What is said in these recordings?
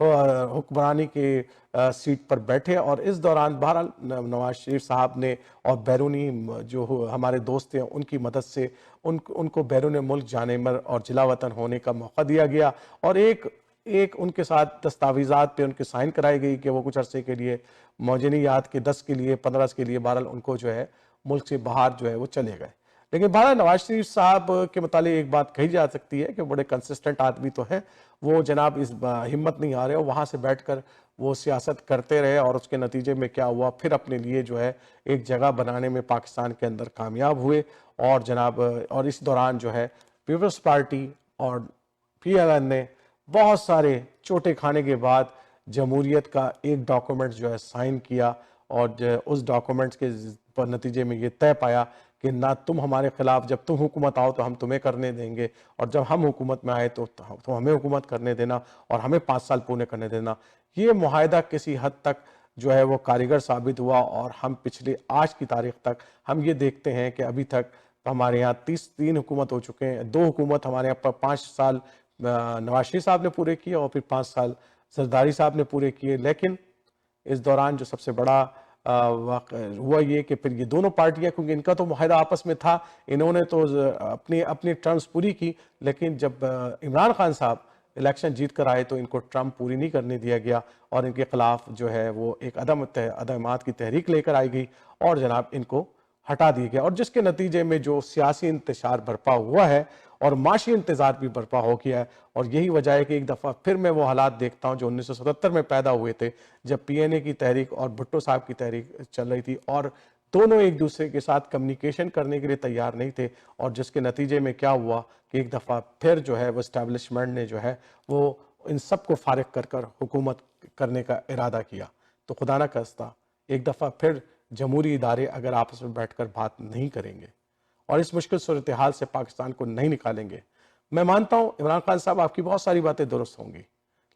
حکمرانی کے سیٹ پر بیٹھے، اور اس دوران بہرحال نواز شریف صاحب نے اور بیرونی جو ہمارے دوست ہیں ان کی مدد سے ان کو بیرون ملک جانے میں اور جلا وطن ہونے کا موقع دیا گیا، اور ایک ان کے ساتھ دستاویزات پہ ان کے سائن کرائی گئی کہ وہ کچھ عرصے کے لیے موجنیات کے 10 کے لیے 15 کے لیے بہرحال ان کو جو ہے ملک سے باہر جو ہے وہ چلے گئے۔ لیکن بہرحال نواز شریف صاحب کے متعلق ایک بات کہی جا سکتی ہے کہ بڑے کنسسٹنٹ آدمی تو ہے، وہ جناب اس ہمت نہیں آ رہے، وہاں سے بیٹھ کر وہ سیاست کرتے رہے، اور اس کے نتیجے میں کیا ہوا، پھر اپنے لیے جو ہے ایک جگہ بنانے میں پاکستان کے اندر کامیاب ہوئے، اور جناب اور اس دوران جو ہے پیپلز پارٹی اور پی ایل این نے بہت سارے چوٹے کھانے کے بعد جمہوریت کا ایک ڈاکومنٹ جو ہے سائن کیا، اور اس ڈاکومنٹس کے نتیجے میں یہ طے پایا کہ نہ تم ہمارے خلاف، جب تم حکومت آؤ تو ہم تمہیں کرنے دیں گے، اور جب ہم حکومت میں آئے تو ہمیں حکومت کرنے دینا، اور ہمیں 5 سال پورے کرنے دینا۔ یہ معاہدہ کسی حد تک جو ہے وہ کارگر ثابت ہوا، اور ہم پچھلے آج کی تاریخ تک ہم یہ دیکھتے ہیں کہ ابھی تک ہمارے یہاں 3 حکومت ہو چکے ہیں، 2 حکومت ہمارے یہاں پر 5 سال نواز شریف صاحب نے پورے کیے، اور پھر 5 سال زرداری صاحب نے پورے کیے۔ لیکن اس دوران جو سب سے بڑا ہوا یہ کہ پھر یہ دونوں پارٹیاں، کیونکہ ان کا تو معاہدہ آپس میں تھا، انہوں نے تو اپنی ٹرمز پوری کی، لیکن جب عمران خان صاحب الیکشن جیت کر آئے تو ان کو ٹرم پوری نہیں کرنے دیا گیا، اور ان کے خلاف جو ہے وہ ایک عدم اعتماد کی تحریک لے کر آئی گئی، اور جناب ان کو ہٹا دیا گیا، اور جس کے نتیجے میں جو سیاسی انتشار برپا ہوا ہے اور معاشی انتظار بھی برپا ہو گیا ہے، اور یہی وجہ ہے کہ ایک دفعہ پھر میں وہ حالات دیکھتا ہوں جو 1977 میں پیدا ہوئے تھے، جب پی این اے کی تحریک اور بھٹو صاحب کی تحریک چل رہی تھی، اور دونوں ایک دوسرے کے ساتھ کمیونیکیشن کرنے کے لیے تیار نہیں تھے، اور جس کے نتیجے میں کیا ہوا کہ ایک دفعہ پھر جو ہے وہ اسٹیبلشمنٹ نے جو ہے وہ ان سب کو فارغ کر حکومت کرنے کا ارادہ کیا۔ تو خدا نہ خواستہ ایک دفعہ پھر جمہوری ادارے اگر آپس میں بیٹھ کر بات نہیں کریں گے اور اس مشکل صورتحال سے پاکستان کو نہیں نکالیں گے، میں مانتا ہوں عمران خان صاحب آپ کی بہت ساری باتیں درست ہوں گی،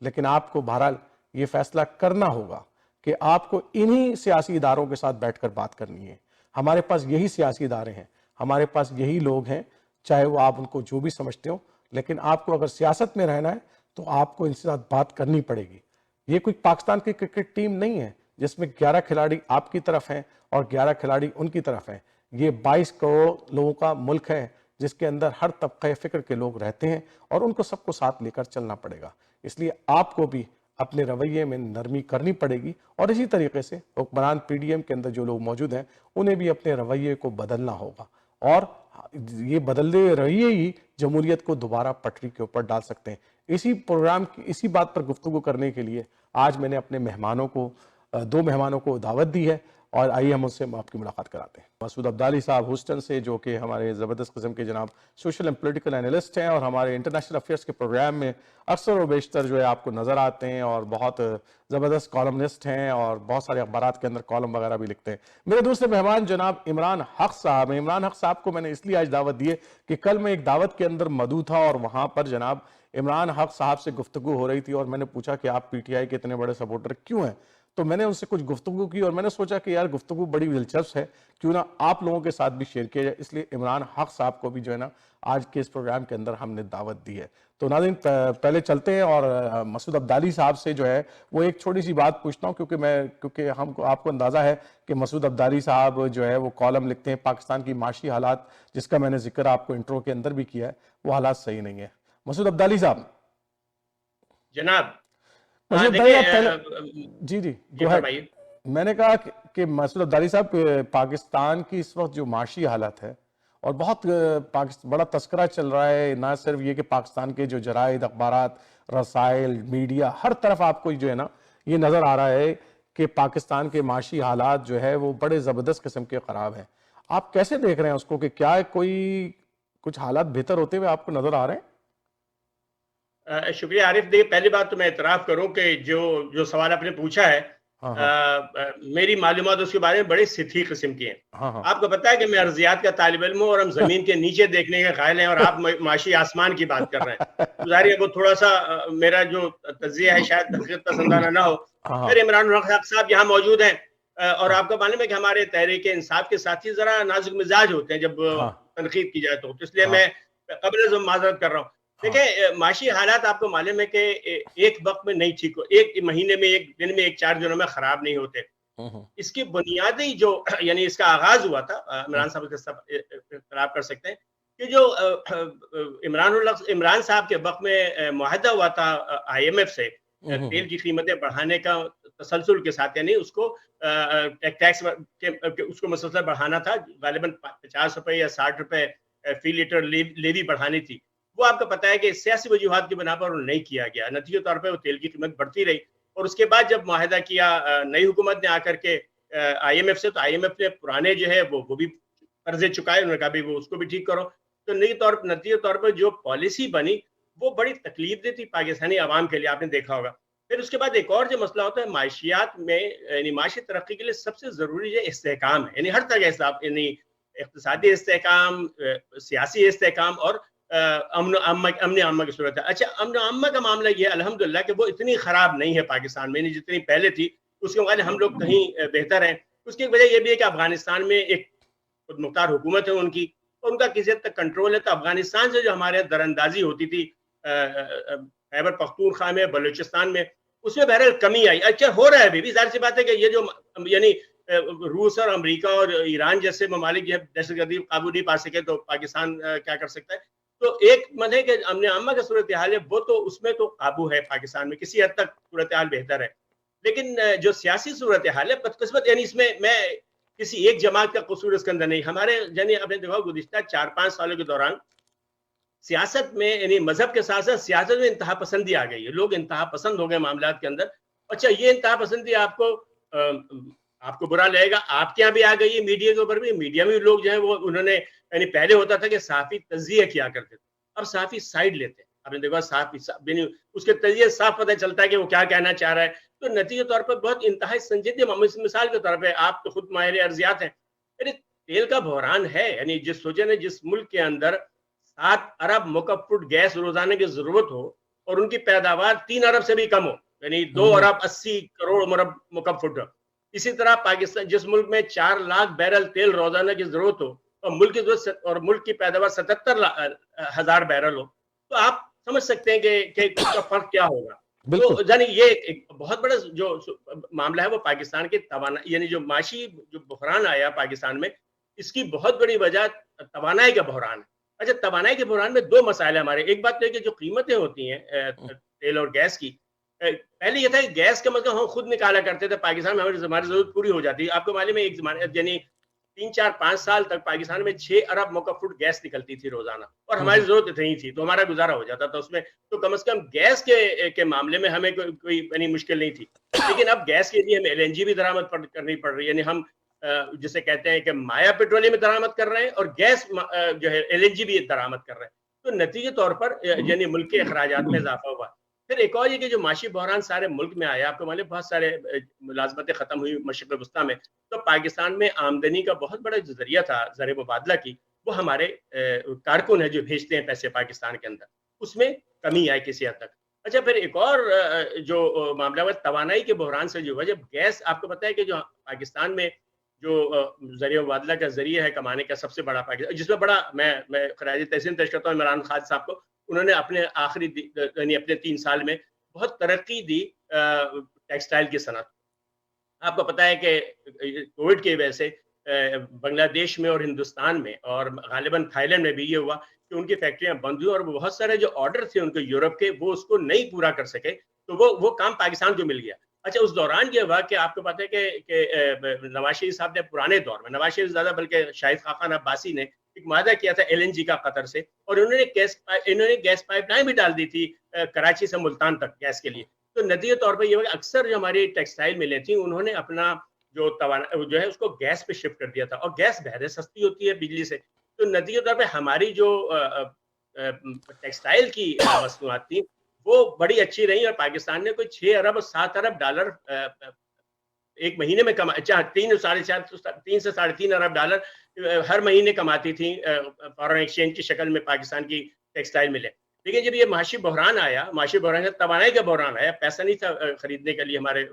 لیکن آپ کو بہرحال یہ فیصلہ کرنا ہوگا کہ آپ کو انہی سیاسی اداروں کے ساتھ بیٹھ کر بات کرنی ہے۔ ہمارے پاس یہی سیاسی ادارے ہیں، ہمارے پاس یہی لوگ ہیں، چاہے وہ آپ ان کو جو بھی سمجھتے ہو، لیکن آپ کو اگر سیاست میں رہنا ہے تو آپ کو ان سے ساتھ بات کرنی پڑے گی۔ یہ کوئی پاکستان کی کرکٹ ٹیم نہیں ہے جس میں 11 کھلاڑی آپ کی طرف ہیں اور 11 کھلاڑی ان کی طرف ہیں۔ یہ 22 کروڑ لوگوں کا ملک ہے جس کے اندر ہر طبقہ فکر کے لوگ رہتے ہیں، اور ان کو سب کو ساتھ لے کر چلنا پڑے گا۔ اس لیے آپ کو بھی اپنے رویے میں نرمی کرنی پڑے گی، اور اسی طریقے سے حکمران پی ڈی ایم کے اندر جو لوگ موجود ہیں انہیں بھی اپنے رویے کو بدلنا ہوگا، اور یہ بدلے رویے ہی جمہوریت کو دوبارہ پٹری کے اوپر ڈال سکتے ہیں۔ اسی پروگرام کی اسی بات پر گفتگو کرنے کے لیے آج میں نے اپنے مہمانوں کو 2 مہمانوں کو دعوت دی ہے، اور آئیے ہم ان سے آپ کی ملاقات کراتے ہیں۔ مسعود عبدالی صاحب ہوسٹن سے، جو کہ ہمارے زبردست قسم کے جناب سوشل اینڈ پولیٹیکل اینالسٹ ہیں، اور ہمارے انٹرنیشنل افیئرس کے پروگرام میں اکثر و بیشتر جو ہے آپ کو نظر آتے ہیں، اور بہت زبردست کالمنسٹ ہیں، اور بہت سارے اخبارات کے اندر کالم وغیرہ بھی لکھتے ہیں۔ میرے دوسرے مہمان جناب عمران حق صاحب ہیں۔ عمران حق صاحب کو میں نے اس لیے آج دعوت دی ہے کہ کل میں ایک دعوت کے اندر مدعو تھا، اور وہاں پر جناب عمران حق صاحب سے گفتگو ہو رہی تھی، اور میں نے پوچھا کہ آپ پی ٹی آئی کے اتنے بڑے سپورٹر کیوں ہیں؟ تو میں نے ان سے کچھ گفتگو کی، اور میں نے سوچا کہ یار گفتگو بڑی دلچسپ ہے، کیوں نہ آپ لوگوں کے ساتھ بھی شیئر کیا جائے، اس لیے عمران حق صاحب کو بھی جو ہے نا آج کے اس پروگرام کے اندر ہم نے دعوت دی ہے۔ تو ناظرین پہلے چلتے ہیں، اور مسعود عبدالی صاحب سے جو ہے وہ ایک چھوٹی سی بات پوچھتا ہوں، کیونکہ آپ کو اندازہ ہے کہ مسعود عبدالی صاحب جو ہے وہ کالم لکھتے ہیں پاکستان کی معاشی حالات، جس کا میں نے ذکر آپ کو انٹرو کے اندر بھی کیا ہے، وہ حالات صحیح نہیں ہے۔ مسعود عبدالی صاحب جناب مسعود عبدالی صاحب پہلے جی فرمائیے۔ میں نے کہا کہ مسعود عبدالی صاحب پاکستان کی اس وقت جو معاشی حالت ہے، اور بہت بڑا تذکرہ چل رہا ہے، نہ صرف یہ کہ پاکستان کے جو جرائد، اخبارات، رسائل، میڈیا، ہر طرف آپ کو جو ہے نا یہ نظر آ رہا ہے کہ پاکستان کے معاشی حالات جو ہے وہ بڑے زبردست قسم کے خراب ہیں۔ آپ کیسے دیکھ رہے ہیں اس کو، کہ کیا کوئی کچھ حالات بہتر ہوتے ہوئے آپ کو نظر آ رہے ہیں؟ شکریہ عارف۔ دیکھیے، پہلی بات تو میں اعتراف کروں کہ جو سوال آپ نے پوچھا ہے، میری معلومات اس کے بارے میں بڑے سطحی قسم کی ہیں۔ آپ کو پتا ہے کہ میں ارضیات کا طالب علم ہوں، اور ہم زمین کے نیچے دیکھنے کے قائل ہیں، اور آپ معاشی آسمان کی بات کر رہے ہیں۔ ظاہر ہے وہ تھوڑا سا میرا جو تجزیہ ہے شاید حقیقت پسندانہ نہ ہو۔ پھر عمران حق صاحب یہاں موجود ہیں، اور آپ کو معلوم ہے کہ ہمارے تحریک انصاف کے ساتھی ذرا نازک مزاج ہوتے ہیں جب تنقید کی جائے تو اس لیے میں قبل از معذرت کر رہا ہوں۔ دیکھیں معاشی حالات آپ کو معلوم ہے کہ ایک وقت میں نہیں ٹھیک ہو، ایک مہینے میں، ایک دن میں، ایک 4 دنوں میں خراب نہیں ہوتے. اس کی بنیادی جو یعنی اس کا آغاز ہوا تھا، عمران صاحب کے سب اختلاف کر سکتے ہیں کہ جو عمران صاحب کے وقت میں معاہدہ ہوا تھا آئی ایم ایف سے تیل کی قیمتیں بڑھانے کا تسلسل کے ساتھ، یعنی اس کو ٹیکس اس کو مسلسل بڑھانا تھا، غالباً 50 روپے یا 60 روپے فی لیٹر لیوی بڑھانی تھی. وہ آپ کو پتا ہے کہ سیاسی وجوہات کی بنا پر نہیں کیا گیا. نتیجے طور پہ وہ تیل کی قیمت بڑھتی رہی. اور اس کے بعد جب معاہدہ کیا نئی حکومت نے آ کر کے آئی ایم ایف سے، تو آئی ایم ایف نے پرانے جو ہے وہ بھی قرضے چکائے. انہوں نے کہا بھی وہ اس کو بھی ٹھیک کرو. تو نتیجے طور پر جو پالیسی بنی وہ بڑی تکلیف دہ تھی پاکستانی عوام کے لیے، آپ نے دیکھا ہوگا. پھر اس کے بعد ایک اور جو مسئلہ ہوتا ہے معاشیات میں، یعنی معاشی ترقی کے لیے سب سے ضروری جو استحکام ہے، یعنی ہر طرح کا یعنی اقتصادی استحکام، سیاسی استحکام اور امن عامہ کی صورت ہے. اچھا، امن عامہ کا معاملہ یہ الحمدللہ کہ وہ اتنی خراب نہیں ہے پاکستان میں، جتنی پہلے تھی. اس کے مقابلے ہم لوگ کہیں بہتر ہیں. اس کی وجہ یہ بھی ہے کہ افغانستان میں ایک خود مختار حکومت ہے ان کی، اور ان کا کسی حد تک کنٹرول ہے. تو افغانستان سے جو ہمارے در اندازی ہوتی تھی خیبر پختونخوا میں، بلوچستان میں، اس میں بہرحال کمی آئی. اچھا، ہو رہا ہے ابھی بھی. ظاہر سی بات ہے کہ یہ جو یعنی روس اور امریکہ اور ایران جیسے ممالک جو دہشت گردی قابو نہیں پا سکے تو پاکستان کیا کر سکتا ہے. تو ایک ہے کہ امن عامہ کا صورتحال ہے وہ تو اس میں تو قابو ہے پاکستان میں، کسی حد تک صورتحال بہتر ہے. لیکن جو سیاسی صورتحال ہے بدقسمت، یعنی اس میں کسی ایک جماعت کا قصور اس کے اندر نہیں. ہمارے یعنی آپ نے دیکھا گزشتہ 4-5 سالوں کے دوران سیاست میں، یعنی مذہب کے ساتھ ساتھ سیاست میں انتہا پسندی آ گئی ہے. لوگ انتہا پسند ہو گئے معاملات کے اندر. اچھا، یہ انتہا پسندی آپ کو برا لگے گا، آپ کے یہاں بھی آ گئی ہے، میڈیا کے اوپر بھی. میڈیا میں لوگ جو ہے وہ انہوں نے، یعنی پہلے ہوتا تھا کہ صحافی تجزیہ کیا کرتے تھے، اب صحافی سائڈ لیتے ہیں. آپ نے دیکھا صحافی اس کے تجزیے صاف پتہ چلتا ہے کہ وہ کیا کہنا چاہ رہا ہے. تو نتیجے طور پر بہت انتہائی سنجیدہ مثال کے طور پہ آپ تو خود ماہر ارضیات ہیں، یعنی تیل کا بحران ہے. یعنی جس ملک کے اندر 7 ارب مکعب فٹ گیس روزانہ کی ضرورت ہو اور ان کی پیداوار 3 ارب سے بھی کم ہو، یعنی 2 ارب 80 کروڑ مکعب فٹ. اسی طرح پاکستان جس ملک میں 4 لاکھ بیرل تیل روزانہ کی ضرورت ہو اور ملک کی پیداوار 77,000 بیرل ہو، تو آپ سمجھ سکتے ہیں کہ اس کا فرق کیا ہوگا. تو یعنی یہ ایک بہت بڑا جو معاملہ ہے وہ پاکستان کے توانائی، یعنی جو معاشی جو بحران آیا پاکستان میں، اس کی بہت بڑی وجہ توانائی کا بحران ہے. اچھا، توانائی کے بحران میں 2 مسائل ہیں ہمارے. ایک بات تو ہے کہ جو قیمتیں ہوتی ہیں تیل اور گیس کی، پہلے یہ تھا کہ گیس کا مطلب ہم خود نکالا کرتے تھے پاکستان میں، ہماری ضرورت پوری ہو جاتی ہے. آپ کو معلوم ہے ایک زمانے یعنی 3-4-5 سال تک پاکستان میں 6 ارب مکعب فٹ گیس نکلتی تھی روزانہ، اور ہماری ضرورت اتنی تھی تو ہمارا گزارا ہو جاتا تھا اس میں. تو کم از کم گیس کے معاملے میں ہمیں کوئی یعنی مشکل نہیں تھی. لیکن اب گیس کے لیے ہمیں ایل این جی بھی درآمد کرنی پڑ رہی ہے. یعنی ہم جسے کہتے ہیں کہ مایا پیٹرولیم درآمد کر رہے ہیں اور گیس جو ہے ایل این جی بھی درآمد کر رہے ہیں. تو نتیجے طور پر یعنی ملک کے اخراجات میں اضافہ ہوا. پھر ایک اور یہ کہ جو معاشی بحران سارے ملک میں آیا، آپ کو معلوم بہت سارے ملازمتیں ختم ہوئی مشرق وسطیٰ میں، تو پاکستان میں آمدنی کا بہت بڑا جو ذریعہ تھا زر مبادلہ کی، وہ ہمارے کارکن ہیں جو بھیجتے ہیں پیسے پاکستان کے اندر، اس میں کمی آئی کسی حد تک. اچھا، پھر ایک اور جو معاملہ ہے توانائی کے بحران سے جو وجہ گیس، آپ کو پتہ ہے کہ جو پاکستان میں جو ذریعہ مبادلہ کا ذریعہ ہے کمانے کا سب سے بڑا پاکستان، جس میں بڑا میں خراج تحسین پیش کرتا ہوں عمران خان صاحب کو. انہوں نے اپنے یعنی اپنے 3 سال میں بہت ترقی دی ٹیکسٹائل کی صنعت. آپ کو پتا ہے کہ کووڈ کی وجہ سے بنگلہ دیش میں اور ہندوستان میں اور غالباً تھائی لینڈ میں بھی یہ ہوا کہ ان کی فیکٹریاں بند ہوئی، اور بہت سارے جو آرڈر تھے ان کے یورپ کے، وہ اس کو نہیں پورا کر سکے، تو وہ کام پاکستان کو مل گیا. اچھا، اس دوران یہ ہوا کہ آپ کو پتا ہے کہ نواز شریف صاحب نے پرانے دور میں، نواز شریف زیادہ بلکہ شاہد خاقان عباسی نے ایک معاہدہ کیا تھا ایل این جی کا قطر سے، اور انہوں نے گیس پائپ لائن بھی ڈال دی تھی کراچی سے ملتان تک گیس کے لیے. تو نتیجے طور پر یہ ہوا کہ اکثر جو ہماری ٹیکسٹائل ملیں تھیں انہوں نے اپنا جو ہے اس کو گیس پہ شفٹ کر دیا تھا، اور گیس بہت سستی ہوتی ہے بجلی سے. تو نتیجے طور پہ ہماری جو ٹیکسٹائل کی مصنوعات تھیں وہ بڑی اچھی رہی، اور پاکستان نے کوئی 6 ارب اور 7 ارب ڈالر ایک مہینے میں 3 سے 3.5 ارب ڈالر ہر مہینے کماتی تھیں فارن ایکسچینج کی شکل میں پاکستان کی ٹیکسٹائل ملیں. لیکن جب یہ معاشی بحران آیا، معاشی بحران توانائی کا بحران آیا، پیسہ نہیں تھا خریدنے کے لیے ہمارے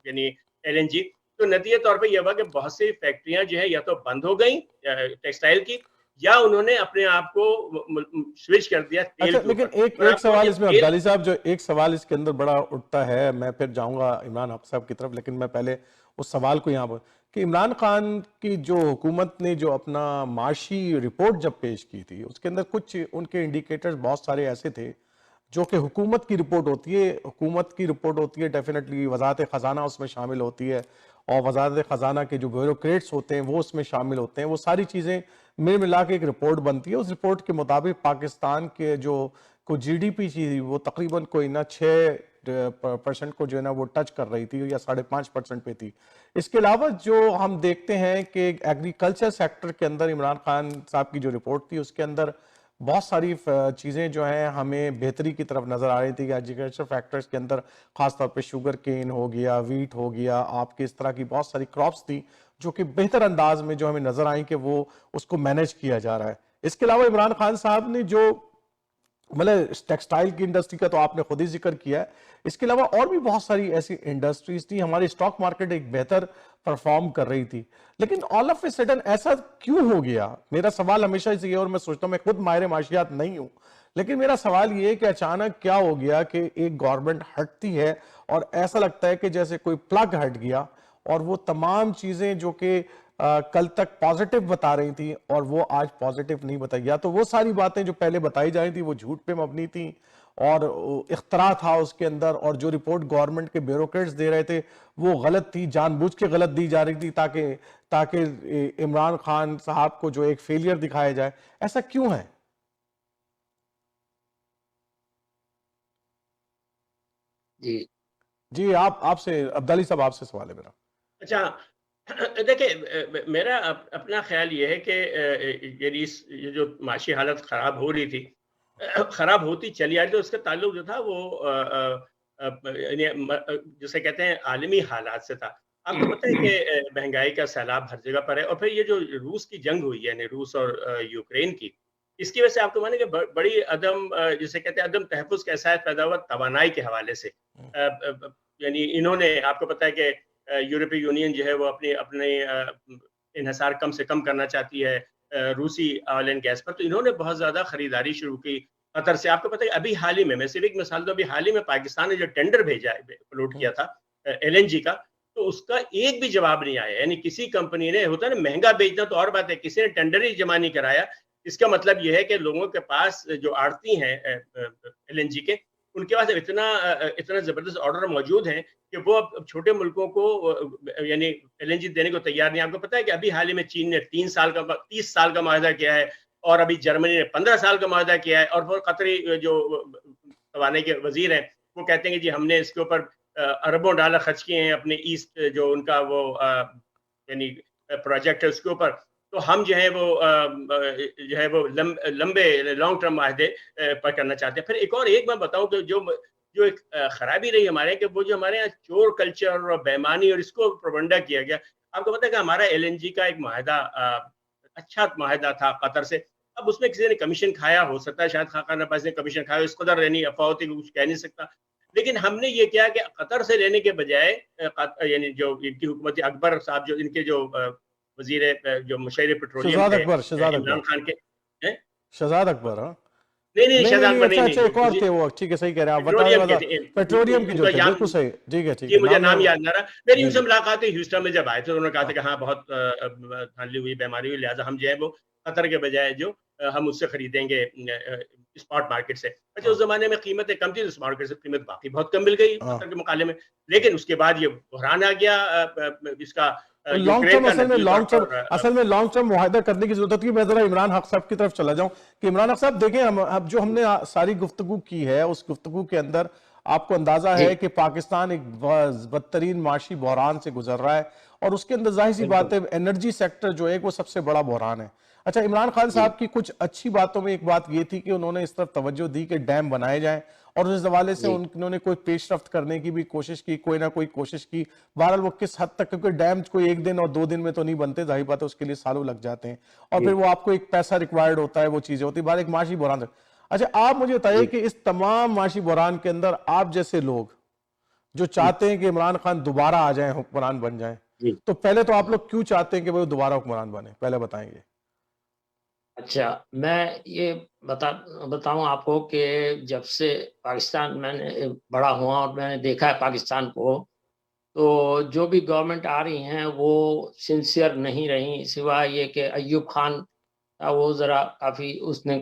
یعنی ایل این جی، تو نتیجے طور پہ یہ ہوا کہ بہت سی فیکٹریاں جو ہے یا تو بند ہو گئیں ٹیکسٹائل کی، یا انہوں نے اپنے آپ کو سوئچ کر دیا تیل کے لیکن ایک سوال اس میں عبدالی صاحب، جو ایک سوال اس کے اندر بڑا اٹھتا ہے، میں پھر جاؤں گا عمران حق صاحب کی طرف، لیکن میں پہلے اس سوال کو یہاں پر کہ عمران خان کی جو حکومت نے جو اپنا معاشی رپورٹ جب پیش کی تھی، اس کے اندر کچھ ان کے انڈیکیٹرز بہت سارے ایسے تھے جو کہ حکومت کی رپورٹ ہوتی ہے ڈیفینیٹلی وزارت خزانہ اس میں شامل ہوتی ہے، اور وزارت خزانہ کے جو بیوروکریٹس ہوتے ہیں وہ اس میں شامل ہوتے ہیں، وہ ساری چیزیں ملا کے ایک رپورٹ بنتی ہے۔ اس رپورٹ کے مطابق پاکستان کے جو کو جی ڈی پی تھی وہ تقریباً کوئی نہ 6% کو جو ہے نا وہ ٹچ کر رہی تھی، یا 5.5% پہ تھی۔ اس کے علاوہ جو ہم دیکھتے ہیں کہ ایگریکلچر سیکٹر کے اندر عمران خان صاحب کی جو رپورٹ تھی، اس کے اندر بہت ساری چیزیں جو ہیں ہمیں بہتری کی طرف نظر آ رہی تھی کہ ایگریکلچر فیکٹرز کے اندر خاص طور پہ شوگر کین ہو گیا، ویٹ ہو گیا، آپ کے اس طرح کی بہت ساری کراپس تھی جو کہ بہتر انداز میں جو ہمیں نظر آئیں کہ وہ اس کو مینیج کیا جا رہا ہے۔ اس کے علاوہ عمران خان صاحب نے جو مطلب ٹیکسٹائل کی انڈسٹری کا تو آپ نے خود ہی ذکر کیا ہے، اس کے علاوہ اور بھی بہت ساری ایسی انڈسٹریز تھی، ہماری اسٹاک مارکیٹ ایک بہتر پرفارم کر رہی تھی، لیکن آل آف اے سڈن ایسا کیوں ہو گیا؟ میرا سوال ہمیشہ اس یہ، اور میں سوچتا ہوں میں خود ماہر معاشیات نہیں ہوں، لیکن میرا سوال یہ ہے کہ اچانک کیا ہو گیا کہ ایک گورنمنٹ ہٹتی ہے اور ایسا لگتا ہے کہ جیسے کوئی پلگ ہٹ گیا، اور وہ تمام چیزیں جو کہ کل تک پازیٹیو بتا رہی تھیں اور وہ آج پازیٹیو نہیں بتائی، یا تو وہ ساری باتیں جو پہلے بتائی جا رہی تھی وہ جھوٹ پہ مبنی تھیں اور اختراع تھا اس کے اندر، اور جو رپورٹ گورنمنٹ کے بیوروکریٹس دے رہے تھے وہ غلط تھی، جان بوجھ کے غلط دی جا رہی تھی تاکہ عمران خان صاحب کو جو ایک فیلئر دکھایا جائے۔ ایسا کیوں ہے؟ جی آپ سے عبدالی صاحب، آپ سے سوال ہے میرا۔ اچھا دیکھیں، میرا اپنا خیال یہ ہے کہ یہ جو معاشی حالت خراب ہو رہی تھی، خراب ہوتی چلی آ رہی تھی، اس کا تعلق جو تھا وہ جسے کہتے ہیں عالمی حالات سے تھا۔ آپ کو پتہ ہے کہ مہنگائی کا سیلاب ہر جگہ پر ہے، اور پھر یہ جو روس کی جنگ ہوئی ہے، یعنی روس اور یوکرین کی، اس کی وجہ سے آپ کو مانے کہ بڑی جسے کہتے ہیں عدم تحفظ کا احساس پیدا ہوا توانائی کے حوالے سے۔ یعنی انہوں نے، آپ کو پتہ ہے کہ یورپی یونین جو ہے وہ اپنے انحصار کم سے کم کرنا چاہتی ہے روسی آئل اینڈ گیس پر، تو انہوں نے بہت زیادہ خریداری شروع کی قطر سے۔ آپ کو پتہ ہے ابھی حال ہی میں صرف ایک مثال دوں، ابھی حال ہی میں پاکستان نے جو ٹینڈر بھیجا اپلوڈ کیا تھا ایل این جی کا، تو اس کا ایک بھی جواب نہیں آیا۔ یعنی کسی کمپنی نے، ہوتا ہے نا مہنگا بیچنا تو اور بات ہے، کسی نے ٹینڈر ہی جمع نہیں کرایا۔ اس کا مطلب یہ ہے کہ لوگوں کے پاس جو آڑتی ہیں ایل این جی کے، ان کے پاس اتنا زبردست آرڈر موجود ہیں کہ وہ اب چھوٹے ملکوں کو یعنی ایل این جی دینے کو تیار نہیں۔ آپ کو پتہ ہے کہ ابھی حال ہی میں چین نے 30 سال کا معاہدہ کیا ہے، اور ابھی جرمنی نے 15 سال کا معاہدہ کیا ہے، اور وہ قطری جو توانائی کے وزیر ہیں وہ کہتے ہیں کہ جی ہم نے اس کے اوپر اربوں ڈالر خرچ کیے ہیں اپنے ایسٹ جو ان کا وہ یعنی پروجیکٹ ہے اس کے اوپر، تو ہم جو ہے وہ لمبے لانگ ٹرم معاہدے پر کرنا چاہتے ہیں۔ پھر ایک میں بتاؤں کہ جو ایک خرابی رہی ہمارے، کہ وہ جو ہمارے یہاں چور کلچر اور بےمانی اور اس کو پروپیگنڈا کیا گیا۔ آپ کو پتہ ہے کہ ہمارا ایل این جی کا ایک معاہدہ اچھا معاہدہ تھا قطر سے، اب اس میں کسی نے کمیشن کھایا، ہو سکتا ہے شاید خاقان عباس نے کمیشن کھایا، اس قدر یعنی افواہ تھی کچھ کہہ نہیں سکتا، لیکن ہم نے یہ کیا کہ قطر سے لینے کے بجائے یعنی جو ان کی حکومت اکبر صاحب، جو ان کے جو وزیر جو مشیر پیٹرولیم تھے عمران خان کے، شہزاد اکبر، ہاں نہیں شہزاد اکبر نہیں، ایک اور تھے وہ، ٹھیک ہے صحیح کہہ رہے ہیں آپ، پیٹرولیم کی جو تھے، بالکل صحیح، ٹھیک ہے جی مجھے نام یاد نہ رہا۔ میری ان سے ملاقات ہوئی ہیوسٹن میں جب آئے تھے، انہوں نے کہا تھا کہ ہاں بہت دھاندلی ہوئی، بیماری ہوئی، لہٰذا ہم جو ہے وہ قطر کے بجائے جو ہم اس سے خریدیں گے اسپاٹ مارکیٹ سے۔ اچھا اس زمانے میں قیمتیں کم تھی، اس مارکیٹ سے قیمت باقی بہت کم مل گئی قطر کے مقابلے میں، لیکن اس کے بعد یہ بحران آ گیا اس کا لانگ ٹرم، اصل میں لانگ ٹرم معاہدہ کرنے کی ضرورت ہوتی ہے۔ میں ذرا عمران حق صاحب کی طرف چلا جاؤں کہ عمران حق صاحب دیکھیں، اب جو ہم نے ساری گفتگو کی ہے، اس گفتگو کے اندر آپ کو اندازہ ہے کہ پاکستان ایک بدترین معاشی بحران سے گزر رہا ہے، اور اس کے اندر ظاہر سی بات ہے انرجی سیکٹر جو ہے وہ سب سے بڑا بحران ہے۔ اچھا عمران خان صاحب کی کچھ اچھی باتوں میں ایک بات یہ تھی کہ انہوں نے اس طرف توجہ دی کہ ڈیم بنائے جائیں، اور اس حوالے سے انہوں نے کوئی پیش رفت کرنے کی بھی کوشش کی، کوئی نہ کوئی کوشش کی۔ بہرحال وہ کس حد تک، کیونکہ ڈیم کوئی ایک دن اور 2 دن میں تو نہیں بنتے، ظاہر بات ہے اس کے لیے سالوں لگ جاتے ہیں، اور پھر وہ آپ کو ایک پیسہ ریکوائرڈ ہوتا ہے، وہ چیزیں ہوتی ہیں، بہرحال ایک معاشی بحران ہے۔ اچھا آپ مجھے بتائیے کہ اس تمام معاشی بحران کے اندر آپ جیسے لوگ جو چاہتے ہیں کہ عمران خان دوبارہ آ جائیں، حکمران بن جائیں، تو پہلے تو آپ لوگ کیوں چاہتے ہیں کہ وہ دوبارہ حکمران بنے؟ پہلے بتائیں گے۔ اچھا، میں یہ بتاؤں آپ کو کہ جب سے پاکستان میں نے بڑا ہوا اور میں نے دیکھا ہے پاکستان کو، تو جو بھی گورنمنٹ آ رہی ہیں وہ سنسیئر نہیں رہیں، سوائے یہ کہ ایوب خان تھا، وہ ذرا کافی اس نے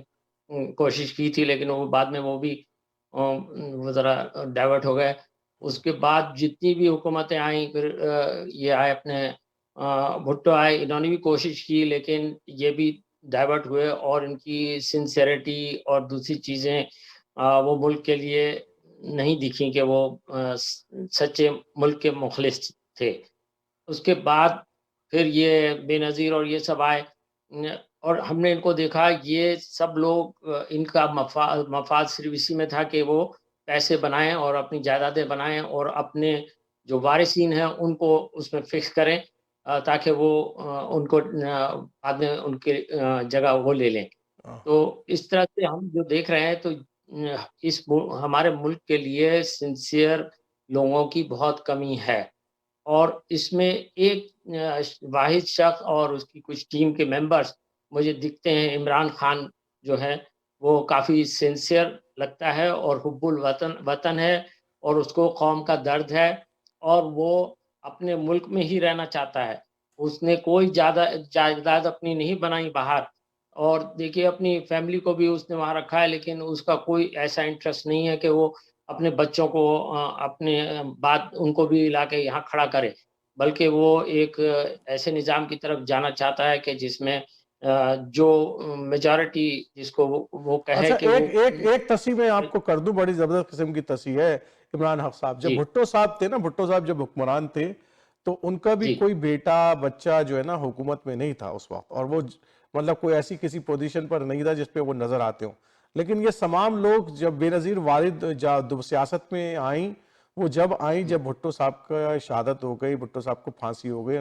کوشش کی تھی، لیکن وہ بعد میں وہ بھی وہ ذرا ڈائیورٹ ہو گئے۔ اس کے بعد جتنی بھی حکومتیں آئیں، پھر یہ آئے اپنے بھٹو آئے، انہوں نے بھی کوشش کی، لیکن یہ بھی ڈائیورٹ ہوئے، اور ان کی سنسیئرٹی اور دوسری چیزیں وہ ملک کے لیے نہیں دکھیں کہ وہ سچے ملک کے مخلص تھے۔ اس کے بعد پھر یہ بے نظیر اور یہ سب آئے، اور ہم نے ان کو دیکھا، یہ سب لوگ ان کا مفاد صرف اسی میں تھا کہ وہ پیسے بنائیں اور اپنی جائیدادیں بنائیں اور اپنے جو وارثین ہیں ان کو اس میں فکس کریں، تاکہ وہ ان کو بعد میں ان کی جگہ وہ لے لیں۔ تو اس طرح سے ہم جو دیکھ رہے ہیں، تو اس ہمارے ملک کے لیے سنسیئر لوگوں کی بہت کمی ہے، اور اس میں ایک واحد شخص اور اس کی کچھ ٹیم کے ممبرز مجھے دکھتے ہیں۔ عمران خان جو ہے وہ کافی سنسیئر لگتا ہے اور حب الوطن ہے، اور اس کو قوم کا درد ہے، اور وہ اپنے ملک میں ہی رہنا چاہتا ہے۔ اس نے کوئی جائیداد اپنی نہیں بنائی باہر، اور دیکھیے اپنی فیملی کو بھی اس نے وہاں رکھا ہے، لیکن اس کا کوئی ایسا انٹرسٹ نہیں ہے کہ وہ اپنے بچوں کو اپنے بعد ان کو بھی لا کے یہاں کھڑا کرے، بلکہ وہ ایک ایسے نظام کی طرف جانا چاہتا ہے کہ جس میں جو میجارٹی جس کو وہ کہے اچھا، کہ وہ ایک تصحیح میں آپ کو کر دوں، بڑی زبردست قسم کی تصحیح ہے عمران حق صاحب۔ جب جی بھٹو صاحب تھے نا، بھٹو صاحب جب حکمران تھے تو ان کا بھی جی کوئی بیٹا بچہ جو ہے نا حکومت میں نہیں تھا اس وقت، اور وہ مطلب کوئی ایسی کسی پوزیشن پر نہیں تھا جس پہ وہ نظر آتے ہوں۔ لیکن یہ تمام لوگ جب بے نظیر والد سیاست میں آئیں، وہ جب آئیں جب بھٹو صاحب کا شہادت ہو گئی، بھٹو صاحب کو پھانسی ہو گئی،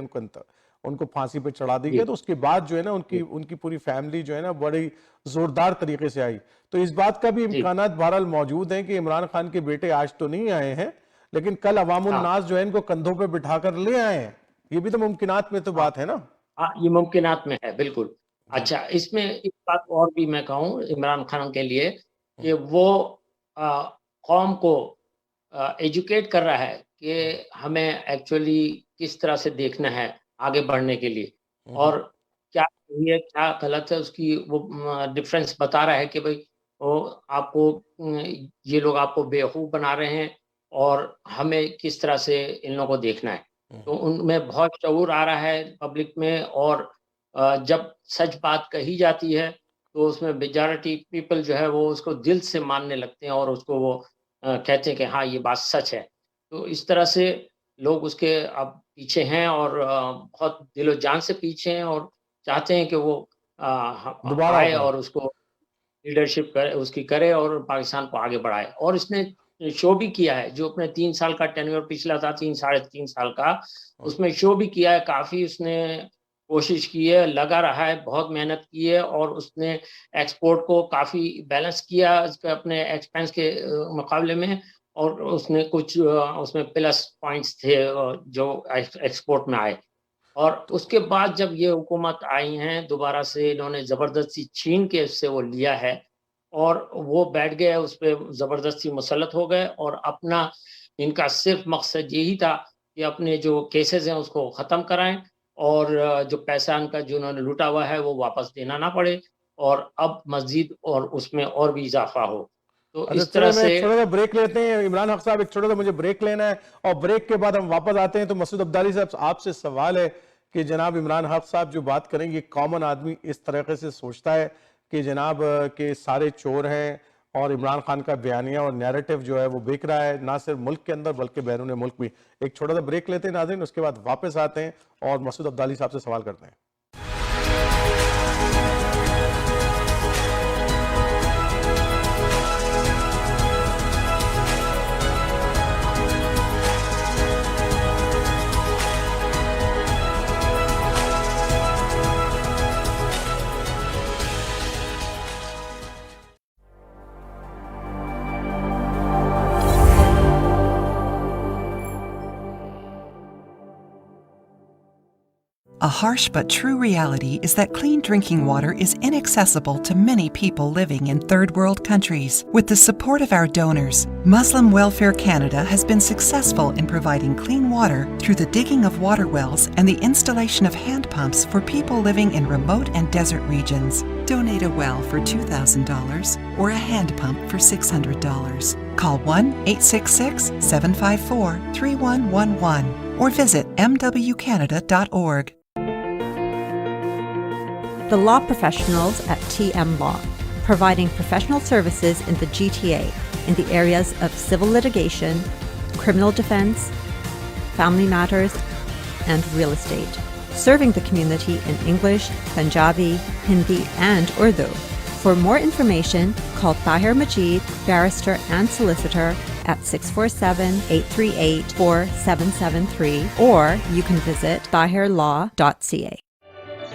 ان کو پھانسی پہ چڑھا دی گئی، جی تو اس کے بعد جو ہے نا ان کی پوری فیملی جو ہے نا بڑی زوردار طریقے سے آئی۔ تو اس بات کا بھی جی امکانات بہرحال موجود ہیں کہ عمران خان کے بیٹے آج تو نہیں آئے ہیں، لیکن کل عوام ہاں الناس جو ہے ان کو کندھوں پہ بٹھا کر لے آئے ہیں۔ یہ بھی تو ممکنات میں تو ہاں بات ہے نا۔ ہاں، یہ ممکنات میں ہے بالکل۔ اچھا، اس میں ایک بات اور بھی میں کہوں عمران خان کے لیے، کہ وہ قوم کو ایجوکیٹ کر رہا ہے کہ ہمیں ایکچولی کس طرح سے دیکھنا ہے آگے بڑھنے کے لیے، اور کیا صحیح ہے کیا غلط ہے، اس کی وہ ڈفرینس بتا رہا ہے کہ بھئی وہ آپ کو یہ لوگ آپ کو بیوقوف بنا رہے ہیں، اور ہمیں کس طرح سے ان لوگوں کو دیکھنا ہے۔ تو ان میں بہت شعور آ رہا ہے پبلک میں، اور جب سچ بات کہی جاتی ہے تو اس میں میجارٹی پیپل جو ہے وہ اس کو دل سے ماننے لگتے ہیں، اور اس کو وہ کہتے ہیں کہ ہاں یہ بات سچ ہے۔ تو اس طرح سے لوگ اس کے اب پیچھے ہیں، اور بہت دل و جان سے پیچھے ہیں، اور چاہتے ہیں کہ وہ دوبارہ آئے حکومت۔ اور اس کو لیڈرشپ کرے، اس کی کرے، اور پاکستان کو آگے بڑھائے۔ اور اس نے شو بھی کیا ہے، جو اپنے 3 سال کا ٹینیور پچھلا تھا، 3 ساڑھے 3 سال کا، اس میں شو بھی کیا ہے، کافی اس نے کوشش کی ہے، لگا رہا ہے، بہت محنت کی ہے، اور اس نے ایکسپورٹ کو کافی بیلنس کیا اپنے ایکسپینس کے مقابلے میں، اور اس نے کچھ اس میں پلس پوائنٹس تھے جو ایکسپورٹ میں آئے۔ اور اس کے بعد جب یہ حکومت آئی ہیں دوبارہ سے، انہوں نے زبردستی چھین کے اس سے وہ لیا ہے، اور وہ بیٹھ گئے اس پہ زبردستی مسلط ہو گئے، اور اپنا ان کا صرف مقصد یہی تھا کہ اپنے جو کیسز ہیں اس کو ختم کرائیں، اور جو پیسہ ان کا جو انہوں نے لوٹا ہوا ہے وہ واپس دینا نہ پڑے، اور اب مزید اور اس میں اور بھی اضافہ ہو۔ تو اچھا اس طرح چلے، میں سے ایک چھوٹا سا بریک لیتے ہیں عمران حق صاحب، ایک چھوٹا سا مجھے بریک لینا ہے، اور بریک کے بعد ہم واپس آتے ہیں۔ تو مسعود عبدالی صاحب، آپ سے سوال ہے کہ جناب عمران حق صاحب جو بات کریں گے، کامن آدمی اس طریقے سے سوچتا ہے کہ جناب کہ سارے چور ہیں، اور عمران خان کا بیانیہ اور نیریٹو جو ہے وہ بک رہا ہے، نہ صرف ملک کے اندر بلکہ بیرون ملک بھی۔ ایک چھوٹا سا بریک لیتے ہیں ناظرین، اس کے بعد واپس آتے ہیں اور مسعود عبدالی صاحب سے سوال کرتے ہیں۔ A harsh but true reality is that clean drinking water is inaccessible to many people living in third world countries. With the support of our donors, Muslim Welfare Canada has been successful in providing clean water through the digging of water wells and the installation of hand pumps for people living in remote and desert regions. Donate a well for $2,000 or a hand pump for $600. Call 1-866-754-3111 or visit mwcanada.org. The law professionals at TM Law, providing professional services in the GTA in the areas of civil litigation, criminal defense, family matters, and real estate. Serving the community in English, Punjabi, Hindi, and Urdu. For more information, call Tahir Majid, barrister and solicitor at 647-838-4773 or you can visit tahirlaw.ca.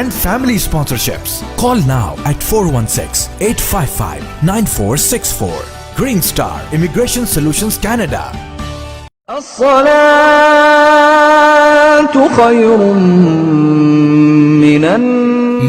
and family sponsorships. Call now at 416-855-9464. Green Star Immigration Solutions Canada. الصلاة خير من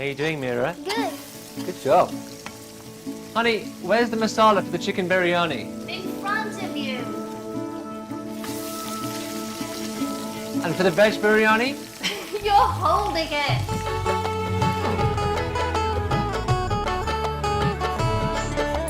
How you doing, Mira? Good. Good job. Honey, where's the masala for the chicken biryani? In front of you. And for the veg biryani? You're holding it.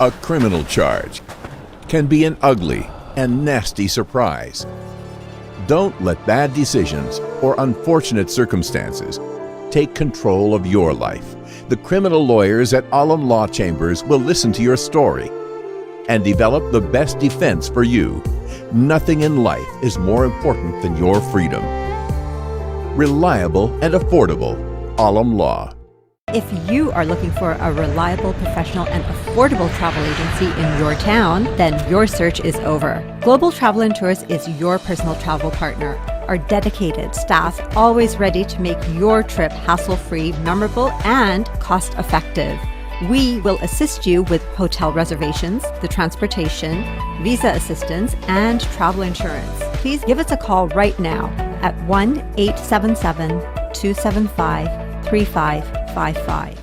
A criminal charge can be an ugly and nasty surprise. Don't let bad decisions or unfortunate circumstances take control of your life. The criminal lawyers at Alam Law Chambers will listen to your story and develop the best defense for you. Nothing in life is more important than your freedom. Reliable and affordable. Alam Law. If you are looking for a reliable, professional, and affordable travel agency in your town, then your search is over. Global Travel and Tours is your personal travel partner. Our dedicated staff always ready to make your trip hassle-free, memorable, and cost-effective. We will assist you with hotel reservations, the transportation, visa assistance, and travel insurance. Please give us a call right now at 1-877-275-3555.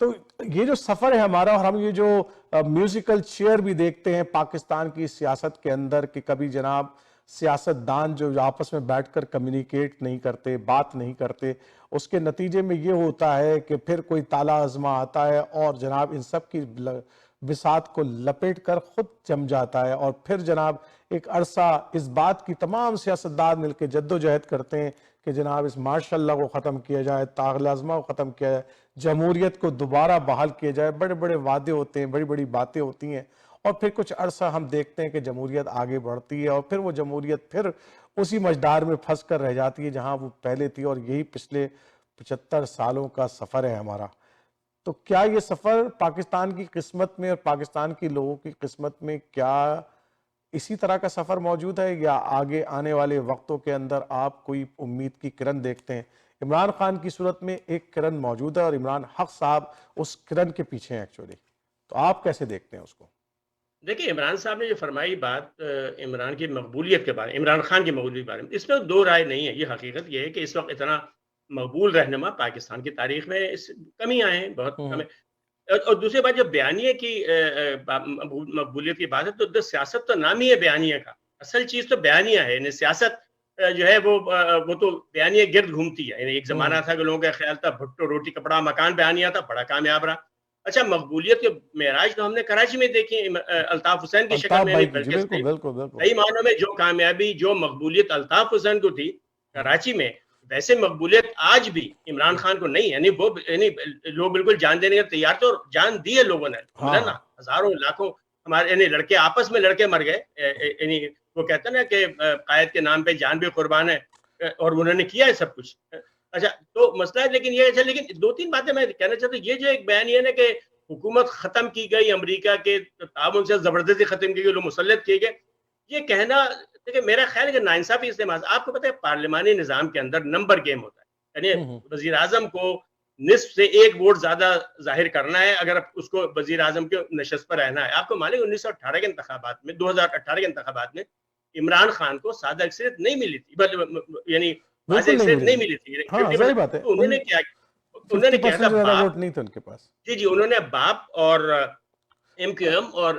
تو یہ جو سفر ہے ہمارا، اور ہم یہ جو میوزیکل چیئر بھی دیکھتے ہیں پاکستان کی سیاست کے اندر کہ کبھی جناب سیاستدان جو آپس میں بیٹھ کر کمیونیکیٹ نہیں کرتے، بات نہیں کرتے، اس کے نتیجے میں یہ ہوتا ہے کہ پھر کوئی تالا ازما آتا ہے اور جناب ان سب کی بساط کو لپیٹ کر خود جم جاتا ہے، اور پھر جناب ایک عرصہ اس بات کی تمام سیاستدان مل کے جد و جہد کرتے ہیں کہ جناب اس مارشاء اللہ کو ختم کیا جائے، طاغلازمہ کو ختم کیا جائے، جمہوریت کو دوبارہ بحال کیا جائے، بڑے بڑے وعدے ہوتے ہیں، بڑی بڑی باتیں ہوتی ہیں، اور پھر کچھ عرصہ ہم دیکھتے ہیں کہ جمہوریت آگے بڑھتی ہے اور پھر وہ جمہوریت پھر اسی مجدار میں پھنس کر رہ جاتی ہے جہاں وہ پہلے تھی، اور یہی پچھلے 75 سالوں کا سفر ہے ہمارا۔ تو کیا یہ سفر پاکستان کی قسمت میں اور پاکستان کے لوگوں کی قسمت میں کیا اسی طرح کا سفر موجود ہے، یا آگے آنے والے وقتوں کے اندر آپ کوئی امید کی کرن دیکھتے ہیں؟ عمران خان کی صورت میں ایک کرن موجود ہے اور عمران حق صاحب اس کرن کے پیچھے ہیں ایکچولی، تو آپ کیسے دیکھتے ہیں اس کو؟ دیکھیں، عمران صاحب نے جو فرمائی بات عمران کی مقبولیت کے بارے میں، عمران خان کی مقبولیت کے بارے میں، اس میں دو رائے نہیں ہے۔ یہ حقیقت یہ ہے کہ اس وقت اتنا مقبول رہنما پاکستان کی تاریخ میں کمی آئے ہیں، بہت کم ہے۔ اور دوسری بات، جو بیانیے کی مقبولیت کی بات ہے، تو سیاست تو نام ہی ہے بیانیے کا، اصل چیز تو بیانیہ ہے، یعنی سیاست جو ہے وہ تو بیانیے گرد گھومتی ہے۔ یعنی ایک زمانہ تھا کہ لوگوں کا خیال تھا بھٹو روٹی کپڑا مکان بیانیہ تھا، بڑا کامیاب رہا۔ اچھا، مقبولیت کے معراج تو ہم نے کراچی میں دیکھی، الطاف حسین کی شکل میں، بلکہ کئی معنوں میں جو کامیابی، جو مقبولیت الطاف حسین کو تھی کراچی میں، ویسے مقبولیت آج بھی عمران خان کو نہیں ہے۔ یعنی لوگ بالکل جان دینے کا تیار تھے، اور جان دی ہے لوگوں نے، نا ہزاروں لاکھوں ہمارے یعنی لڑکے آپس میں لڑکے مر گئے، یعنی وہ کہتے ہیں نا کہ قائد کے نام پہ جان بھی قربان ہے، اور انہوں نے کیا ہے سب کچھ۔ اچھا، تو مسئلہ ہے، لیکن یہ ہے، لیکن دو تین باتیں میں کہنا چاہتا ہوں۔ یہ جو ایک بیان یہ ہے نا کہ حکومت ختم کی گئی، امریکہ کے تعاون سے زبردستی ختم کی گئی، لوگ مسلط کیے گئے، یہ کہنا دیکھیں میرا خیال ہے کہ ناانصافی اس سے آپ کو پتہ ہے پارلیمانی نظام کے اندر نمبر گیم ہوتا ہے، یعنی وزیر اعظم کو نصف سے ایک ووٹ زیادہ ظاہر کرنا ہے اگر اس کو وزیر اعظم کے نشست پر رہنا ہے۔ آپ کو معلوم 1918 کے انتخابات میں، 2018 کے انتخابات میں عمران خان کو سادہ اکثریت نہیں ملی تھی، یعنی واضح اکثریت نہیں ملی تھی۔ انہوں نے کیا تھا، ووٹ نہیں تھے ان کے پاس، جی انہوں نے باپ اور ایم کیو ایم اور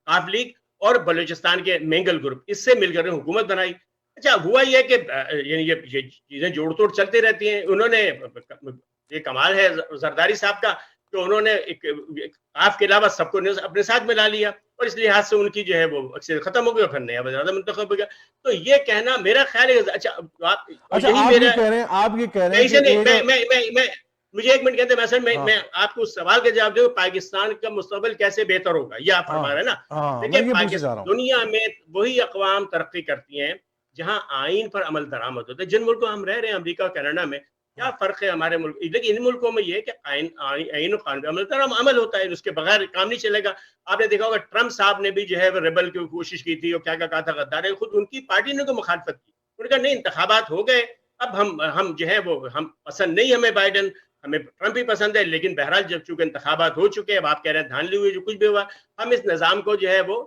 آپ لیگ اور بلوچستان کے مینگل گروپ، اس سے مل کر حکومت بنائی۔ اچھا، ہوا یہ کہ یعنی یہ چیزیں جوڑ توڑ چلتے رہتی ہیں۔ انہوں نے، یہ کمال ہے زرداری صاحب کا کہ انہوں نے آپ کے علاوہ سب کو اپنے ساتھ ملا لیا، اور اس لحاظ سے ان کی جو ہے وہ اکثر ختم ہو گئی، پھر نیا وزیر اعظم منتخب ہو گیا۔ تو یہ کہنا میرا خیال ہے، اچھا آپ یہ کہہ رہے ہیں، مجھے ایک منٹ کہتے ہیں، میں آپ کو سوال کا جواب دوں، پاکستان کا مستقبل کیسے بہتر ہوگا، یہ آپ فرما رہے ہیں نا۔ دیکھیں، دنیا میں وہی اقوام ترقی کرتی ہیں جہاں آئین پر عمل درآمد ہوتا ہے۔ جن ملکوں ہم رہ رہے ہیں، امریکہ کینیڈا میں، کیا فرق ہے ہمارے ملک؟ لیکن ان ملکوں میں یہ ہے کہ آئین و قانون پر عمل ہوتا ہے، اس کے بغیر کام نہیں چلے گا۔ آپ نے دیکھا ہوگا ٹرمپ صاحب نے بھی جو ہے ریبل کی کوشش کی تھی، اور کیا کہا تھا غدار ہے، خود ان کی پارٹی نے تو مخالفت کی، انہوں نے کہا نہیں، انتخابات ہو گئے، اب ہم جو ہے وہ ہم پسند نہیں ہمیں بائیڈن، ہمیں ٹرمپ ہی پسند ہے، لیکن بہرحال جب چونکہ انتخابات ہو چکے، اب آپ کہہ رہے ہیں دھاندلی ہوئی، جو کچھ بھی ہوا، ہم اس نظام کو جو ہے وہ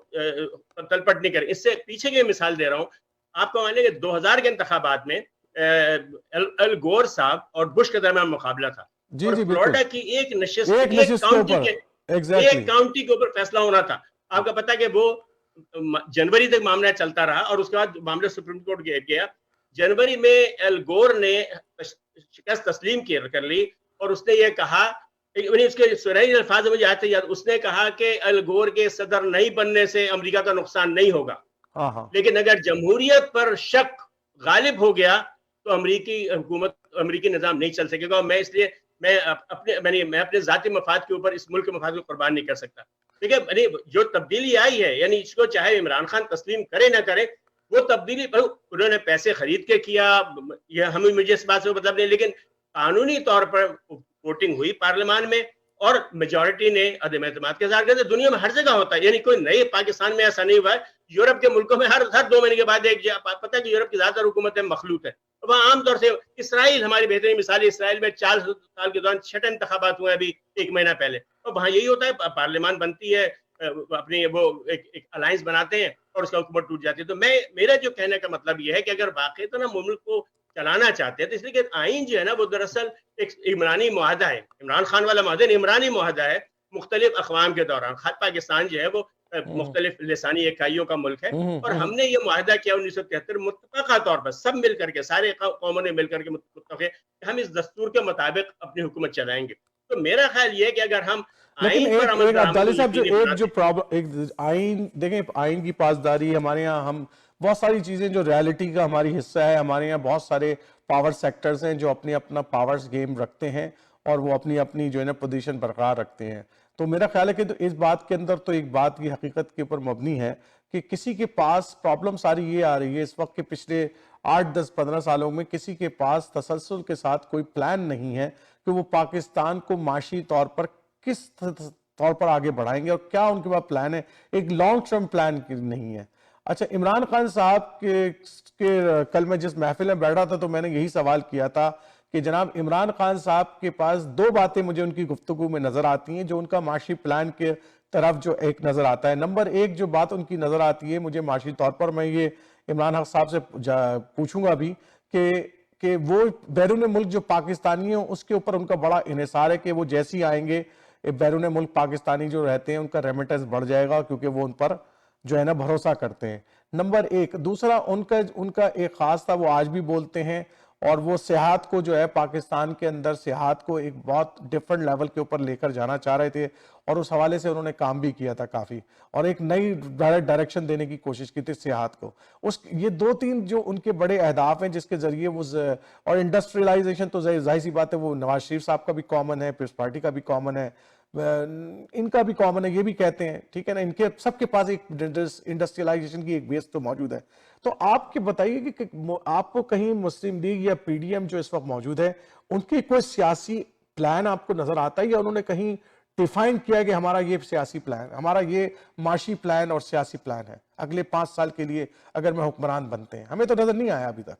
تلپٹ نہیں کریں۔ اس سے پیچھے کی مثال دے رہا ہوں آپ کو، مانیں کہ 2000 کے انتخابات میں ال گور صاحب اور بش کے درمیان مقابلہ تھا، اور فلوریڈا کی ایک نشست ایک کاؤنٹی کے اوپر فیصلہ ہونا تھا۔ آپ کا پتہ ہے کہ وہ جنوری تک معاملہ چلتا رہا، اور اس کے بعد معاملہ سپریم کورٹ گیا۔ جنوری میں ال گور نے شکست تسلیم کر لی، اور اس نے یہ کہا، اس کے سرعی الفاظ مجھے آتے یاد، اس نے کہا کہ ال گور کے صدر نہیں بننے سے امریکہ کا نقصان نہیں ہوگا، لیکن اگر جمہوریت پر شک غالب ہو گیا تو امریکی حکومت، امریکی نظام نہیں چل سکے گا۔ میں اس لیے میں اپنے ذاتی مفاد کے اوپر اس ملک کے مفاد کو قربان نہیں کر سکتا۔ دیکھیں، جو تبدیلی آئی ہے، یعنی اس کو چاہے عمران خان تسلیم کرے نہ کرے، وہ تبدیلی انہوں نے پیسے خرید کے کیا، یہ مجھے اس بات سے مطلب نہیں، لیکن قانونی طور پر ووٹنگ ہوئی پارلیمان میں، اور میجورٹی نے عدم اعتماد کا اظہار کیا۔ دنیا میں ہر جگہ ہوتا ہے، یعنی کوئی نئے پاکستان میں ایسا نہیں ہوا ہے۔ یورپ کے ملکوں میں ہر 2 مہینے کے بعد ایک پتہ ہے کہ یورپ کی زیادہ تر حکومتیں مخلوط ہے، وہاں عام طور سے اسرائیل ہماری بہترین مثال ہے۔ اسرائیل میں 4 سال کے دوران 6 انتخابات ہوئے ابھی 1 مہینہ پہلے، اور وہاں یہی ہوتا ہے، پارلیمان بنتی ہے، اپنی وہ ایک الائنس بناتے ہیں، اور اس کا حکومت ٹوٹ جاتی ہے۔ تو میرا جو کہنے کا مطلب یہ ہے کہ اگر واقعی تو نا ملک کو چلانا چاہتے ہیں. تو اس لیے کہ آئین جو ہے نا وہ دراصل ایک عمرانی معاہدہ ہے. عمران خان والا معاہدہ عمرانی معاہدہ ہے. مختلف اقوام کے دوران پاکستان جو ہے وہ مختلف لسانی اکائیوں کا ملک ہے, اور ہم نے یہ معاہدہ کیا 1973 متفقہ طور پر سب مل کر کے, سارے قوموں نے مل کر کے متفق ہے کہ ہم اس دستور کے مطابق اپنی حکومت چلائیں گے. تو میرا خیال یہ ہے کہ اگر ہم آئین دیکھیں, آئین کی پاسداری ہمارے یہاں, ہم بہت ساری چیزیں جو ریالٹی کا ہماری حصہ ہے, ہمارے یہاں بہت سارے پاور سیکٹرز ہیں جو اپنی اپنا پاورز گیم رکھتے ہیں اور وہ اپنی اپنی جو ہے نا پوزیشن برقرار رکھتے ہیں. تو میرا خیال ہے کہ اس بات کے اندر تو ایک بات کی حقیقت کے اوپر مبنی ہے کہ کسی کے پاس پرابلم ساری یہ آ رہی ہے اس وقت کہ پچھلے 8, 10, 15 سالوں میں کسی کے پاس تسلسل کے ساتھ کوئی پلان نہیں ہے کہ وہ پاکستان کو معاشی طور پر کس طور پر آگے بڑھائیں گے اور کیا ان کے پاس پلان ہے. ایک لانگ ٹرم پلان نہیں ہے. اچھا, عمران خان صاحب کے کل میں جس محفل میں بیٹھا تھا تو میں نے یہی سوال کیا تھا کہ جناب عمران خان صاحب کے پاس 2 باتیں مجھے ان کی گفتگو میں نظر آتی ہیں جو ان کا معاشی پلان کے طرف جو ایک نظر آتا ہے. نمبر 1 جو بات ان کی نظر آتی ہے مجھے معاشی طور پر, میں یہ عمران خان صاحب سے پوچھوں گا بھی کہ وہ بیرون ملک جو پاکستانی ہیں اس کے اوپر ان کا بڑا انحصار ہے کہ وہ جیسی آئیں گے بیرون ملک پاکستانی جو رہتے ہیں ان کا ریمیٹنس بڑھ جائے گا کیونکہ وہ ان پر جو ہے نا بھروسہ کرتے ہیں. نمبر 1. دوسرا ان کا ایک خاص تھا, وہ آج بھی بولتے ہیں, اور وہ سیاحت کو جو ہے پاکستان کے اندر سیاحت کو ایک بہت ڈیفرنٹ لیول کے اوپر لے کر جانا چاہ رہے تھے, اور اس حوالے سے انہوں نے کام بھی کیا تھا کافی, اور ایک نئی ڈائریکشن دینے کی کوشش کی تھی سیاحت کو. یہ 2-3 جو ان کے بڑے اہداف ہیں جس کے ذریعے وہ, اور انڈسٹریلائزیشن تو ظاہر سی بات ہے وہ نواز شریف صاحب کا بھی کامن ہے, پیپلز پارٹی کا بھی کامن ہے, ان کا بھی کامن ہے, یہ بھی کہتے ہیں, ٹھیک ہے نا, ان کے سب کے پاس ایک انڈسٹریلائزیشن کی ایک بیس تو موجود ہے. تو آپ کے بتائیے کہ آپ کو کہیں مسلم لیگ یا پی ڈی ایم جو اس وقت موجود ہے ان کی کوئی سیاسی پلان آپ کو نظر آتا ہے, یا انہوں نے کہیں ڈیفائن کیا کہ ہمارا یہ سیاسی پلان, ہمارا یہ معاشی پلان اور سیاسی پلان ہے اگلے 5 سال کے لیے اگر میں حکمران بنتے ہیں؟ ہمیں تو نظر نہیں آیا ابھی تک.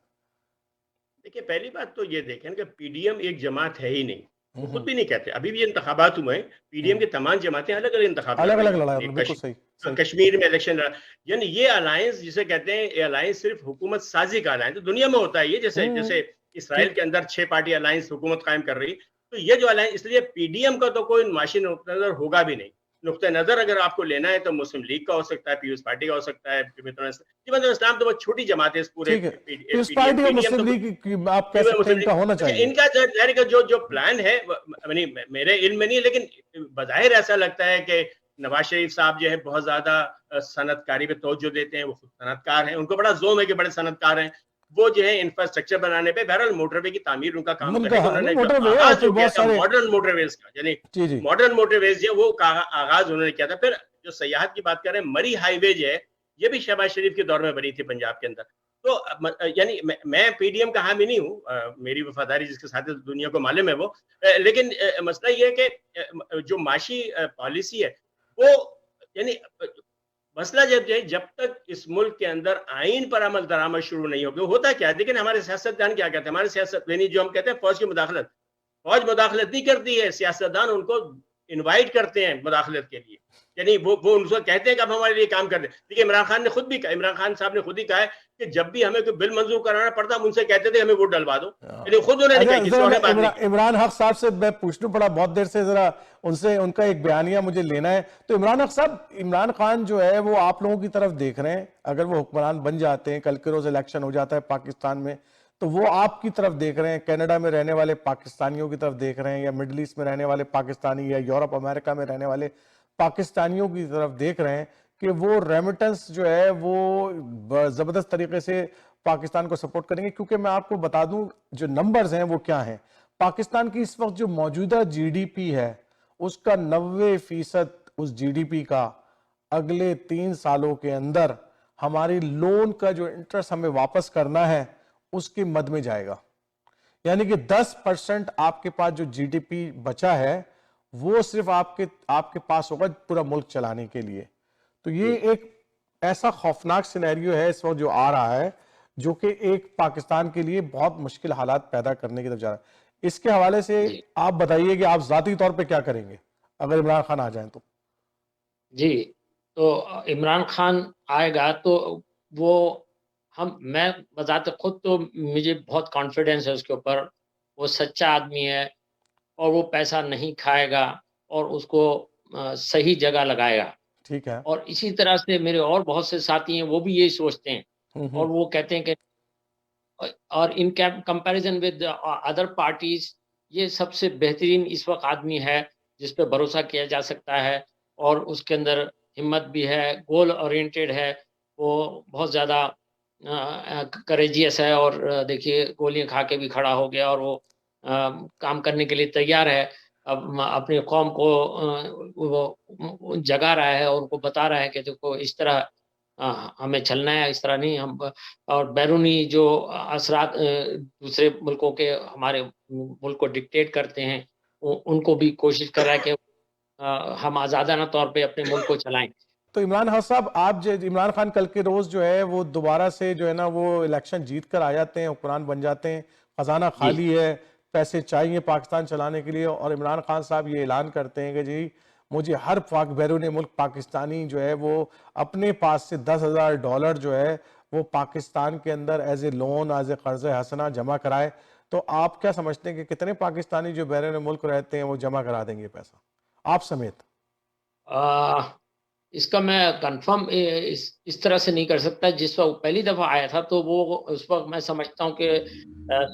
دیکھیں, پہلی بات تو یہ دیکھیں کہ پی ڈی ایم ایک جماعت ہے ہی نہیں, وہ خود بھی نہیں کہتے. ابھی بھی انتخابات ہوئے ہیں, پی ڈی ایم کی تمام جماعتیں الگ الگ انتخابات الگ الگ لڑائی, بالکل صحیح. کشمیر میں الیکشن لڑا, یعنی یہ الائنس جسے کہتے ہیں, یہ الائنس صرف حکومت سازی کا الائنس دنیا میں ہوتا ہے. یہ جیسے اسرائیل کے اندر 6 پارٹی الائنس حکومت قائم کر رہی, تو یہ جو الائنس, اس لیے پی ڈی ایم کا تو کوئی معاشی نقطہ نظر ہوگا بھی نہیں. نقطہ نظر اگر آپ کو لینا ہے تو مسلم لیگ کا ہو سکتا ہے, پیپلز پارٹی کا ہو سکتا ہے, جماعت اسلام تو بہت چھوٹی جماعت ہے اس پورے. پیپلز پارٹی اور مسلم لیگ آپ کہہ سکتے ہیں ان کا ہونا چاہیے. ان کا جو پلان ہے میرے علم میں نہیں, لیکن بظاہر ایسا لگتا ہے کہ نواز شریف صاحب جو ہے بہت زیادہ صنعت کاری پہ توجہ دیتے ہیں, وہ خود صنعت کار ہیں, ان کو بڑا زوم ہے کہ بڑے صنعت کار ہیں. وہ جو ہے انفراسٹرکچر بنانے پہ, بہرحال موٹر وے کی تعمیر ان کا کام ہے, ماڈرن موٹر ویز کا, یعنی ماڈرن موٹر ویز جو وہ آغاز انہوں نے کیا تھا. پھر جو سیاحت کی بات کر رہے ہیں, مری ہائی وے جو ہے یہ بھی شہباز شریف کے دور میں بنی تھی پنجاب کے اندر. تو یعنی میں پی ڈی ایم کا حامی نہیں ہوں, میری وفاداری جس کے ساتھ دنیا کو معلوم ہے وہ, لیکن مسئلہ یہ ہے کہ جو معاشی پالیسی ہے وہ, یعنی مسئلہ جب تک اس ملک کے اندر آئین پر عمل درآمد شروع نہیں ہوگی, ہوتا کیا ہے, لیکن ہمارے سیاستدان کیا کہتے ہیں, ہمارے سیاست یعنی جو ہم کہتے ہیں فوج کی مداخلت, فوج مداخلت نہیں کرتی ہے, سیاستدان ان کو انوائٹ کرتے ہیں مداخلت کے لیے, یعنی وہ ان سے کہتے ہیں کہ اب ہمارے لیے کام کر دیں. دیکھیے عمران خان نے خود بھی کہا, عمران خان صاحب نے خود ہی کہا ہے کہ جب بھی ہمیں کوئی بل منظور کرانا پڑتا ہم ان سے کہتے تھے ہمیں ووٹ ڈلوا دو, یعنی خود انہوں نے کہا, کسی اور نے بات نہیں. عمران حق صاحب سے میں پوچھنا پڑا بہت دیر سے, ذرا ان سے ان کا ایک بیانیہ مجھے لینا ہے. تو عمران حق صاحب, عمران خان جو ہے وہ آپ لوگوں کی طرف دیکھ رہے ہیں, اگر وہ حکمران بن جاتے ہیں, کل کے روز الیکشن ہو جاتا ہے پاکستان میں, تو وہ آپ کی طرف دیکھ رہے ہیں, کینیڈا میں رہنے والے پاکستانیوں کی طرف دیکھ رہے ہیں, یا مڈل ایسٹ میں رہنے والے پاکستانی, یا یورپ امریکہ میں رہنے والے پاکستانیوں کی طرف دیکھ رہے ہیں کہ وہ ریمیٹنس جو ہے وہ زبردست طریقے سے پاکستان کو سپورٹ کریں گے. کیونکہ میں آپ کو بتا دوں جو نمبرز ہیں وہ کیا ہیں. پاکستان کی اس وقت جو موجودہ جی ڈی پی ہے اس کا 90% اس جی ڈی پی کا اگلے 3 سالوں کے اندر ہماری لون کا جو انٹرسٹ ہمیں واپس کرنا ہے اس کے مد میں جائے گا. یعنی کہ 10% آپ کے پاس جو جی ڈی پی بچا ہے وہ صرف آپ کے پاس ہوگا پورا ملک چلانے کے لیے. تو یہ ایک ایسا خوفناک سینیریو ہے اس وقت جو آ رہا ہے, جو کہ ایک پاکستان کے لیے بہت مشکل حالات پیدا کرنے کی طرف جا رہا ہے. اس کے حوالے سے آپ بتائیے کہ آپ ذاتی طور پہ کیا کریں گے اگر عمران خان آ جائیں تو؟ جی, تو عمران خان آئے گا تو وہ میں بذات خود تو مجھے بہت کانفیڈنس ہے اس کے اوپر. وہ سچا آدمی ہے اور وہ پیسہ نہیں کھائے گا اور اس کو صحیح جگہ لگائے گا. ٹھیک ہے. اور اسی طرح سے میرے اور بہت سے ساتھی ہیں وہ بھی یہی سوچتے ہیں اور وہ کہتے ہیں کہ اور in comparison with other parties یہ سب سے بہترین اس وقت آدمی ہے جس پہ بھروسہ کیا جا سکتا ہے اور اس کے اندر ہمت بھی ہے, گول اورینٹیڈ ہے, وہ بہت زیادہ کریجیس ہے اور دیکھیے گولیاں کھا کے بھی کھڑا ہو گیا اور وہ کام کرنے کے لیے تیار ہے. اب اپنی قوم کو وہ جگا رہا ہے اور ان کو بتا رہا ہے کہ دیکھو اس طرح ہمیں چلنا ہے, اس طرح نہیں ہم. اور بیرونی جو اثرات دوسرے ملکوں کے ہمارے ملک کو ڈکٹیٹ کرتے ہیں ان کو بھی کوشش کر رہا ہے کہ ہم آزادانہ طور پہ اپنے ملک کو چلائیں. تو عمران خان صاحب, آپ عمران خان کل کے روز جو ہے وہ دوبارہ سے جو ہے نا وہ الیکشن جیت کر آ جاتے ہیں, حکمران بن جاتے ہیں, خزانہ خالی ہے, پیسے چاہیے پاکستان چلانے کے لیے, اور عمران خان صاحب یہ اعلان کرتے ہیں کہ جی مجھے ہر بیرون ملک پاکستانی جو ہے وہ اپنے پاس سے $10,000 جو ہے وہ پاکستان کے اندر as a loan, as a قرض حسنہ جمع کرائے. تو آپ کیا سمجھتے ہیں کہ کتنے پاکستانی جو بیرون ملک رہتے ہیں وہ جمع کرا دیں گے پیسہ آپ سمیت؟ اس کا میں کنفرم اس طرح سے نہیں کر سکتا. جس وقت پہلی دفعہ آیا تھا تو وہ اس وقت میں سمجھتا ہوں کہ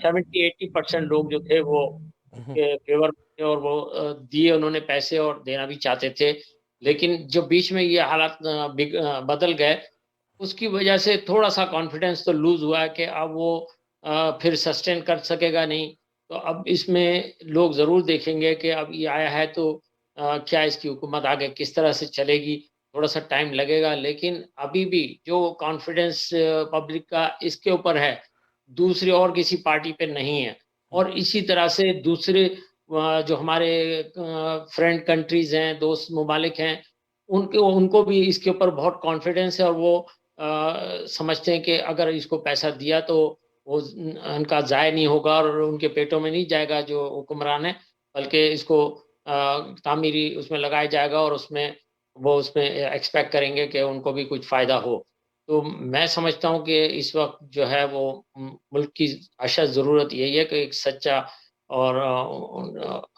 70-80% لوگ جو تھے وہ فیور تھے اور وہ دیے انہوں نے پیسے اور دینا بھی چاہتے تھے. لیکن جو بیچ میں یہ حالات بدل گئے اس کی وجہ سے تھوڑا سا کانفیڈنس تو لوز ہوا ہے کہ اب وہ پھر سسٹین کر سکے گا نہیں. تو اب اس میں لوگ ضرور دیکھیں گے کہ اب یہ آیا ہے تو کیا اس کی حکومت آگے کس طرح سے چلے گی. تھوڑا سا ٹائم لگے گا لیکن ابھی بھی جو کانفیڈنس پبلک کا اس کے اوپر ہے دوسری اور کسی پارٹی پہ نہیں ہے. اور اسی طرح سے دوسرے جو ہمارے فرینڈ کنٹریز ہیں, دوست ممالک ہیں, ان کو بھی اس کے اوپر بہت کانفیڈنس ہے اور وہ سمجھتے ہیں کہ اگر اس کو پیسہ دیا تو وہ ان کا ضائع نہیں ہوگا اور ان کے پیٹوں میں نہیں جائے گا جو حکمران ہے, بلکہ اس کو تعمیری اس میں لگایا جائے گا اور اس میں ایکسپیکٹ کریں گے کہ ان کو بھی کچھ فائدہ ہو. تو میں سمجھتا ہوں کہ اس وقت جو ہے وہ ملک کی اشد ضرورت یہی ہے کہ ایک سچا اور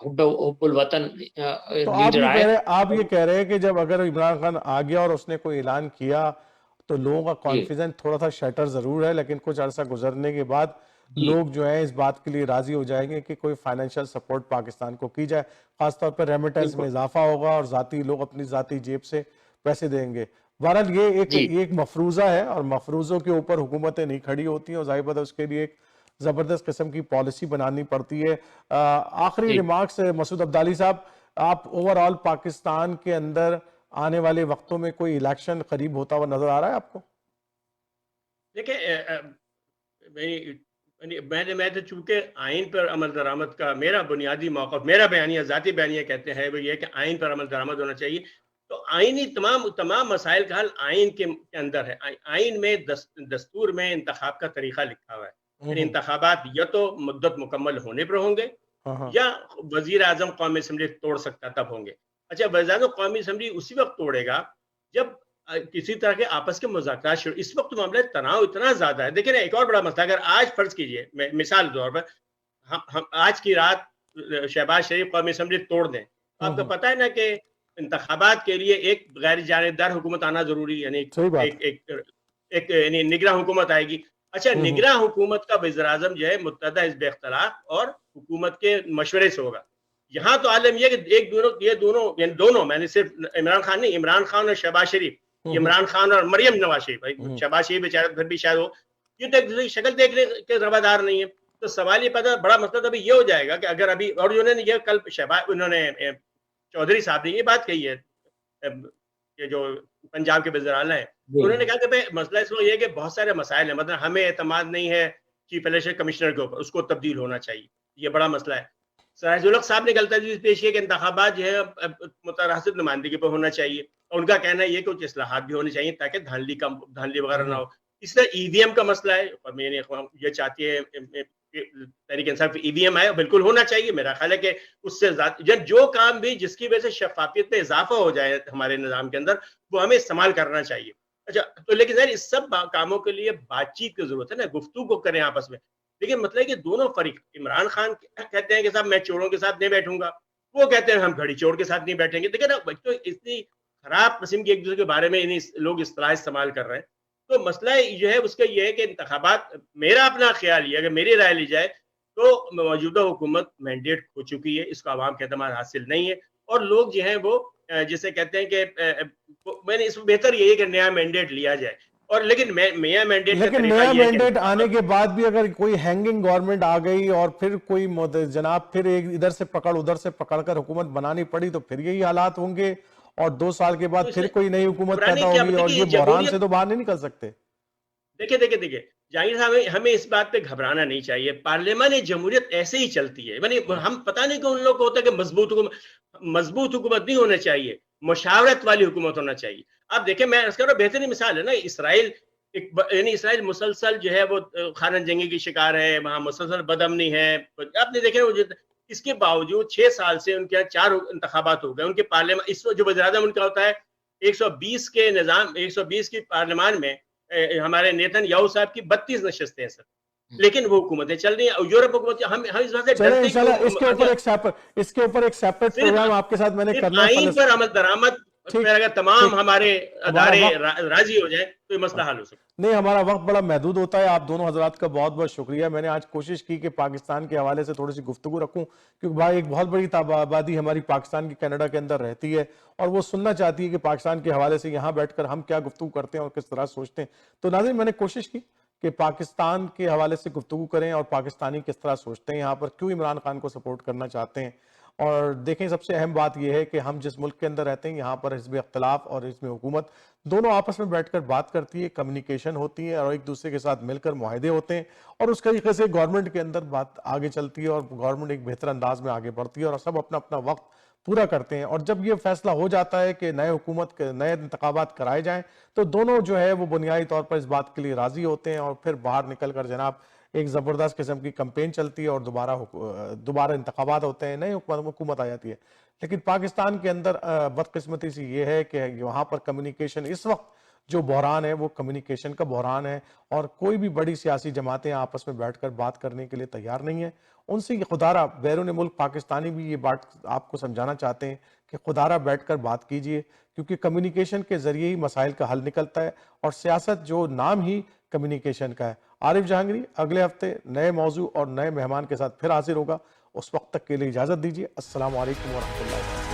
حب الوطن لیڈر آئے. آپ یہ کہہ رہے ہیں کہ جب اگر عمران خان آ گیا اور اس نے کوئی اعلان کیا تو لوگوں کا کانفیڈنس تھوڑا سا شیٹر ضرور ہے, لیکن کچھ عرصہ گزرنے کے بعد لوگ جو ہیں اس بات کے لیے راضی ہو جائیں گے کہ کوئی فائنینشل سپورٹ پاکستان کو کی جائے, خاص طور پر ریمیٹنس میں اضافہ ہوگا اور ذاتی لوگ اپنی ذاتی جیب سے پیسے دیں گے. بہرحال یہ ایک مفروضہ ہے اور مفروضوں کے اوپر حکومتیں نہیں کھڑی ہوتی ہیں اور ظاہر بات ہے اس کے لیے ایک زبردست قسم کی پالیسی بنانی پڑتی ہے. آخری ریمارکس مسعود عبدالی صاحب, آپ اوور آل پاکستان کے اندر آنے والے وقتوں میں کوئی الیکشن قریب ہوتا ہوا نظر آ رہا ہے آپ کو؟ دیکھیں میں تو چونکہ آئین پر عمل درآمد کا میرا بنیادی موقف, میرا بیانیہ ذاتی بیانیہ کہتے ہیں وہ یہ کہ آئین پر عمل درآمد ہونا چاہیے. تو آئینی تمام مسائل کا حل آئین کے اندر ہے. آئین میں دستور میں انتخاب کا طریقہ لکھا ہوا ہے. یعنی انتخابات یا تو مدت مکمل ہونے پر ہوں گے یا وزیر اعظم قومی اسمبلی توڑ سکتا تب ہوں گے. اچھا, وزیر اعظم قومی اسمبلی اسی وقت توڑے گا جب کسی طرح کے آپس کے مذاکرات شروع. اس وقت معاملہ تناؤ اتنا زیادہ ہے. دیکھیں ایک اور بڑا مسئلہ, اگر آج فرض کیجئے مثال طور پر ہم آج کی رات شہباز شریف قومی اسمبلی توڑ دیں, آپ کو پتہ ہے نا کہ انتخابات کے لیے ایک غیر جانبدار حکومت آنا ضروری, یعنی ایک نگراں حکومت آئے گی. اچھا, نگراں حکومت کا وزیر اعظم جو ہے متحدہ حزب اختلاف اور حکومت کے مشورے سے ہوگا. یہاں تو عالم یہ کہ یہ دونوں میں نے صرف عمران خان نہیں, عمران خان اور شہباز شریف, عمران خان اور مریم نواز شریف, شہباز شریف بیچارہ پھر بھی شاید ہو, یہ تو ایک دوسرے کی شکل دیکھنے کے روادار نہیں ہے. تو سوال یہ پیدا بڑا مسئلہ ابھی یہ ہو جائے گا کہ اگر ابھی, اور انہوں نے یہ کل انہوں نے چودھری صاحب نے یہ بات کہی ہے کہ جو پنجاب کے وزیر اعلیٰ ہیں, انہوں نے کہا کہ مسئلہ اس وقت یہ ہے کہ بہت سارے مسائل ہیں, مطلب ہمیں اعتماد نہیں ہے چیف الیکشن کمشنر کے اوپر, اس کو تبدیل ہونا چاہیے, یہ بڑا مسئلہ ہے. سراج الحق صاحب نے غلطی پیش کی کہ انتخابات جو ہے متراصد نمائندگی پہ ہونا چاہیے, اور ان کا کہنا ہے یہ کہ کچھ اصلاحات بھی ہونے چاہیے تاکہ دھاندلی وغیرہ نہ ہو. اس طرح ای وی ایم کا مسئلہ ہے, اور میں یہ چاہتی ہے تحریک انصاف ای وی ایم آئے, بالکل ہونا چاہیے. میرا خیال ہے کہ اس سے جو کام بھی جس کی وجہ سے شفافیت میں اضافہ ہو جائے ہمارے نظام کے اندر, وہ ہمیں استعمال کرنا چاہیے. اچھا تو لیکن ظاہر اس سب کاموں کے لیے بات چیت کی ضرورت ہے نا, گفتگو کریں آپس میں. لیکن مطلب ہے کہ دونوں فریق, عمران خان کہتے ہیں کہ صاحب میں چوروں کے ساتھ نہیں بیٹھوں گا, وہ کہتے ہیں ہم گھڑی چور کے ساتھ نہیں بیٹھیں گے. دیکھیں نا تو اتنی خراب قسم کی ایک دوسرے کے بارے میں لوگ اصطلاح استعمال کر رہے ہیں. تو مسئلہ جو ہے اس کا یہ ہے کہ انتخابات, میرا اپنا خیال یہ, اگر میری رائے لی جائے تو موجودہ حکومت مینڈیٹ کھو چکی ہے, اس کو عوام کا اعتماد حاصل نہیں ہے, اور لوگ جو ہیں وہ جسے کہتے ہیں کہ میں نے اس میں بہتر یہ ہے کہ نیا مینڈیٹ لیا جائے. اور لیکن نیا مینڈیٹ آنے کے بعد بھی اگر کوئی ہینگنگ گورنمنٹ آ گئی اور پھر کوئی جناب پھر ایک ادھر سے پکڑ ادھر سے پکڑ کر حکومت بنانی پڑی تو پھر یہی حالات ہوں گے, اور 2 سال کے بعد پھر کوئی نئی حکومت پیدا ہوگی, اور یہ بحران سے تو باہر نہیں نکل سکتے. دیکھیں جہانگیر صاحب, ہمیں اس بات پہ گھبرانا نہیں چاہیے. پارلیمان جمہوریت ایسے ہی چلتی ہے, یعنی ہم پتہ نہیں کہ ان لوگ کو ہوتا ہے کہ مضبوط حکومت نہیں ہونا چاہیے, مشاورت والی حکومت ہونا چاہیے. آپ دیکھیں, میں اس کا بہترین مثال ہے نا اسرائیل, یعنی اسرائیل مسلسل جو ہے وہ خانہ جنگی کی شکار ہے, وہاں مسلسل بدامنی ہے. آپ نے دیکھا اس کے باوجود 6 سال سے ان کے 4 انتخابات ہو گئے. ان کے پارلیمان, اس جو وزیر اعظم ان کا ہوتا ہے, 120 کے نظام, 120 کی پارلیمان میں ہمارے نیتن یاہو صاحب کی 32 نشستیں ہیں سر, لیکن وہ حکومتیں چل رہی ہیں. یورپ حکومت, ہم اس وجہ سے ڈرتے ہیں. اس کے اوپر ایک سیپریٹ پروگرام آپ کے ساتھ میں نے کرنا ہے. آئین پر عمل درآمد پھر اگر تمام ہمارے ادارے راضی ہو جائیں تو یہ مسئلہ حل ہو سکتا ہے. نہیں, ہمارا وقت بڑا محدود ہوتا ہے. آپ دونوں حضرات کا بہت بہت شکریہ. میں نے آج کوشش کی کہ پاکستان کے حوالے سے تھوڑی سی گفتگو رکھوں, کیونکہ بھائی ایک بہت بڑی آبادی ہماری پاکستان کی کینیڈا کے اندر رہتی ہے, اور وہ سننا چاہتی ہے کہ پاکستان کے حوالے سے یہاں بیٹھ کر ہم کیا گفتگو کرتے ہیں اور کس طرح سوچتے ہیں. تو ناظرین, میں نے کوشش کی کہ پاکستان کے حوالے سے گفتگو کریں اور پاکستانی کس طرح سوچتے ہیں, یہاں پر کیوں عمران خان کو سپورٹ کرنا چاہتے ہیں. اور دیکھیں, سب سے اہم بات یہ ہے کہ ہم جس ملک کے اندر رہتے ہیں یہاں پر حزب اختلاف اور حزب حکومت دونوں آپس میں بیٹھ کر بات کرتی ہے, کمیونیکیشن ہوتی ہے, اور ایک دوسرے کے ساتھ مل کر معاہدے ہوتے ہیں, اور اس طریقے سے گورنمنٹ کے اندر بات آگے چلتی ہے, اور گورنمنٹ ایک بہتر انداز میں آگے بڑھتی ہے, اور سب اپنا اپنا وقت پورا کرتے ہیں. اور جب یہ فیصلہ ہو جاتا ہے کہ نئے انتخابات کرائے جائیں تو دونوں جو ہے وہ بنیادی طور پر اس بات کے لیے راضی ہوتے ہیں, اور پھر باہر نکل کر جناب ایک زبردست قسم کی کمپین چلتی ہے, اور دوبارہ انتخابات ہوتے ہیں, نئی حکومت آ جاتی ہے. لیکن پاکستان کے اندر بدقسمتی سی یہ ہے کہ وہاں پر کمیونیکیشن, اس وقت جو بحران ہے وہ کمیونیکیشن کا بحران ہے, اور کوئی بھی بڑی سیاسی جماعتیں آپس میں بیٹھ کر بات کرنے کے لیے تیار نہیں ہیں. ان سے خدارہ بیرون ملک پاکستانی بھی یہ بات آپ کو سمجھانا چاہتے ہیں کہ خدارہ بیٹھ کر بات کیجئے, کیونکہ کمیونیکیشن کے ذریعے ہی مسائل کا حل نکلتا ہے, اور سیاست جو نام ہی کمیونیکیشن کا ہے. عارف جہانگیری اگلے ہفتے نئے موضوع اور نئے مہمان کے ساتھ پھر حاضر ہوگا. اس وقت تک کے لیے اجازت دیجیے. السلام علیکم ورحمۃ اللہ وبرکاتہ.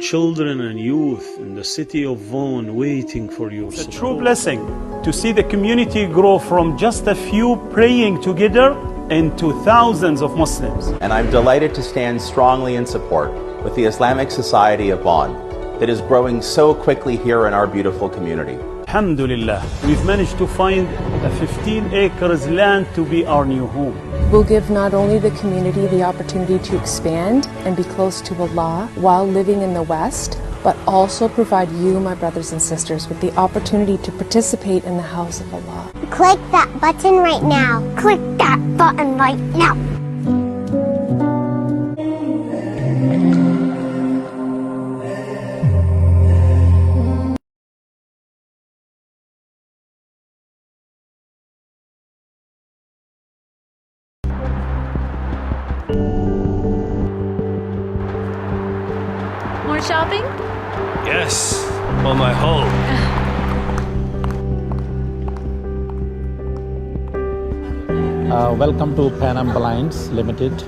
Children and youth in the city of Vaughan waiting for your support. It's a true blessing to see the community grow from just a few praying together into thousands of Muslims. And I'm delighted to stand strongly in support with the Islamic Society of Vaughan that is growing so quickly here in our beautiful community. Alhamdulillah, we've managed to find a 15 acres land to be our new home. Will give not only the community the opportunity to expand and be close to Allah while living in the West, but also provide you, my brothers and sisters, with the opportunity to participate in the house of Allah. Click that button right now. Click that button right now. More shopping? Yes, on my home. Welcome to Pan Am Blinds Limited.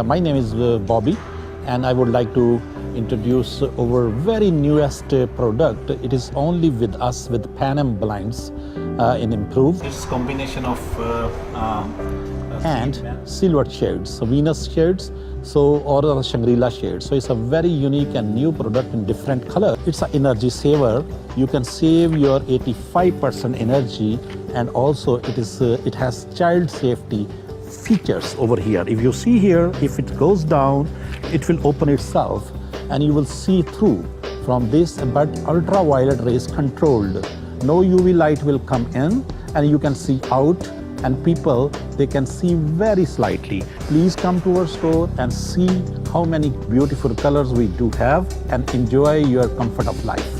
My name is Bobby, and I would like to introduce our very newest product. It is only with us with Pan Am Blinds in improved. It's combination of and silver shades, so Venus shades, or Shangri-La shades. So it's a very unique and new product in different color. It's an energy saver. You can save your 85% energy, and also it has child safety features over here. If you see here, if it goes down, it will open itself, and you will see through from this, but ultraviolet rays controlled. No UV light will come in, and you can see out, and people, they can see very slightly. Please come to our store and see how many beautiful colors we do have, and enjoy your comfort of life.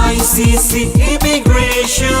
ICC Immigration.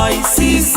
ICC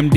MD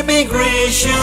Immigration.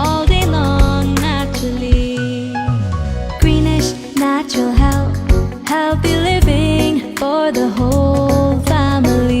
all day long naturally. Greenish natural health, healthy living for the whole family.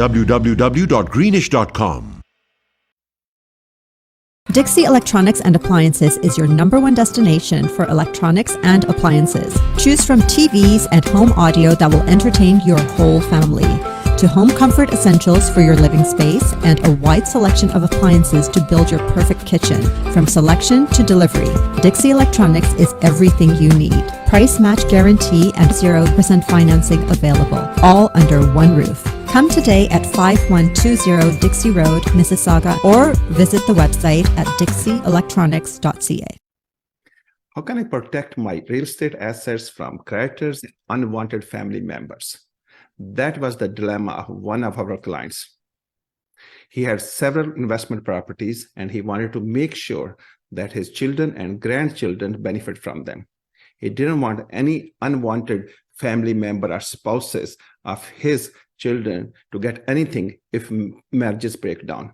www.greenish.com. Dixie Electronics and Appliances is your #1 destination for electronics and appliances. Choose from TVs and home audio that will entertain your whole family, to home comfort essentials for your living space, and a wide selection of appliances to build your perfect kitchen. From selection to delivery, Dixie Electronics is everything you need. Price match guarantee and 0% financing available, all under one roof. Come today at 5120 Dixie Road, Mississauga, or visit the website at dixieelectronics.ca. How can I protect my real estate assets from creditors and unwanted family members? That was the dilemma of one of our clients. He had several investment properties, and he wanted to make sure that his children and grandchildren benefit from them. He didn't want any unwanted family member or spouses of his children to get anything if marriages break down.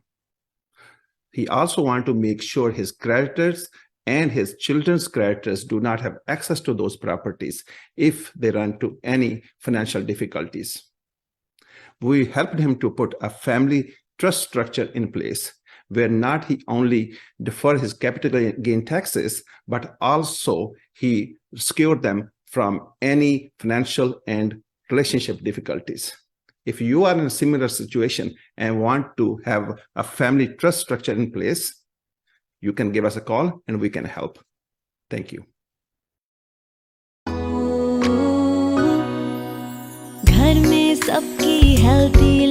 He also wanted to make sure his creditors and his children's creditors do not have access to those properties if they run into any financial difficulties. We helped him to put a family trust structure in place where not he only defer his capital gain taxes, but also he secured them from any financial and relationship difficulties. If you are in a similar situation and want to have a family trust structure in place, you can give us a call and we can help. Thank you. healthy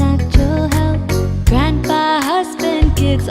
natural health grandpa husband kids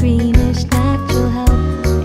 Greenish natural health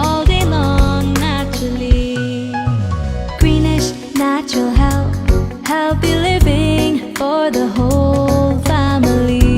all day long naturally Greenish natural health healthy living for the whole family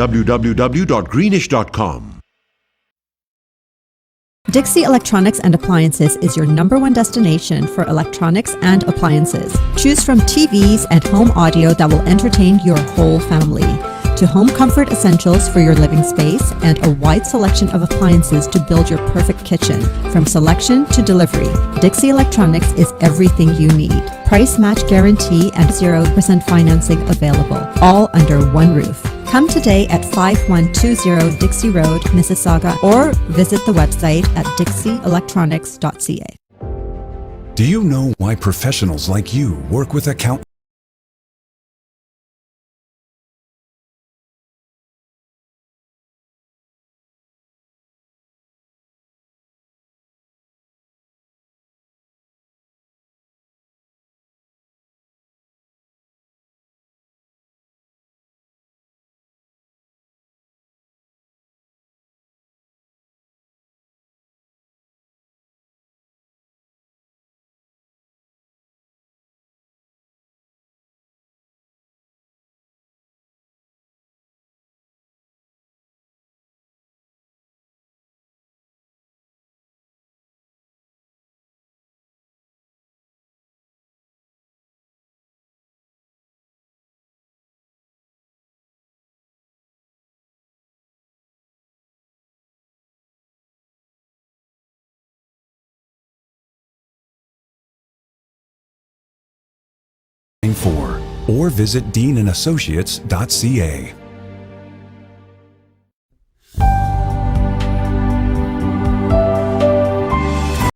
www.greenish.com। Dixie Electronics and Appliances is your #1 destination for electronics and appliances. Choose from TVs and home audio that will entertain your whole family, to home comfort essentials for your living space, and a wide selection of appliances to build your perfect kitchen. From selection to delivery, Dixie Electronics is everything you need. Price match guarantee and 0% financing available, all under one roof. Come today at 5120 Dixie Road, Mississauga, or visit the website at dixieelectronics.ca. Do you know why professionals like you work with accountants? For or visit deanassociates.ca.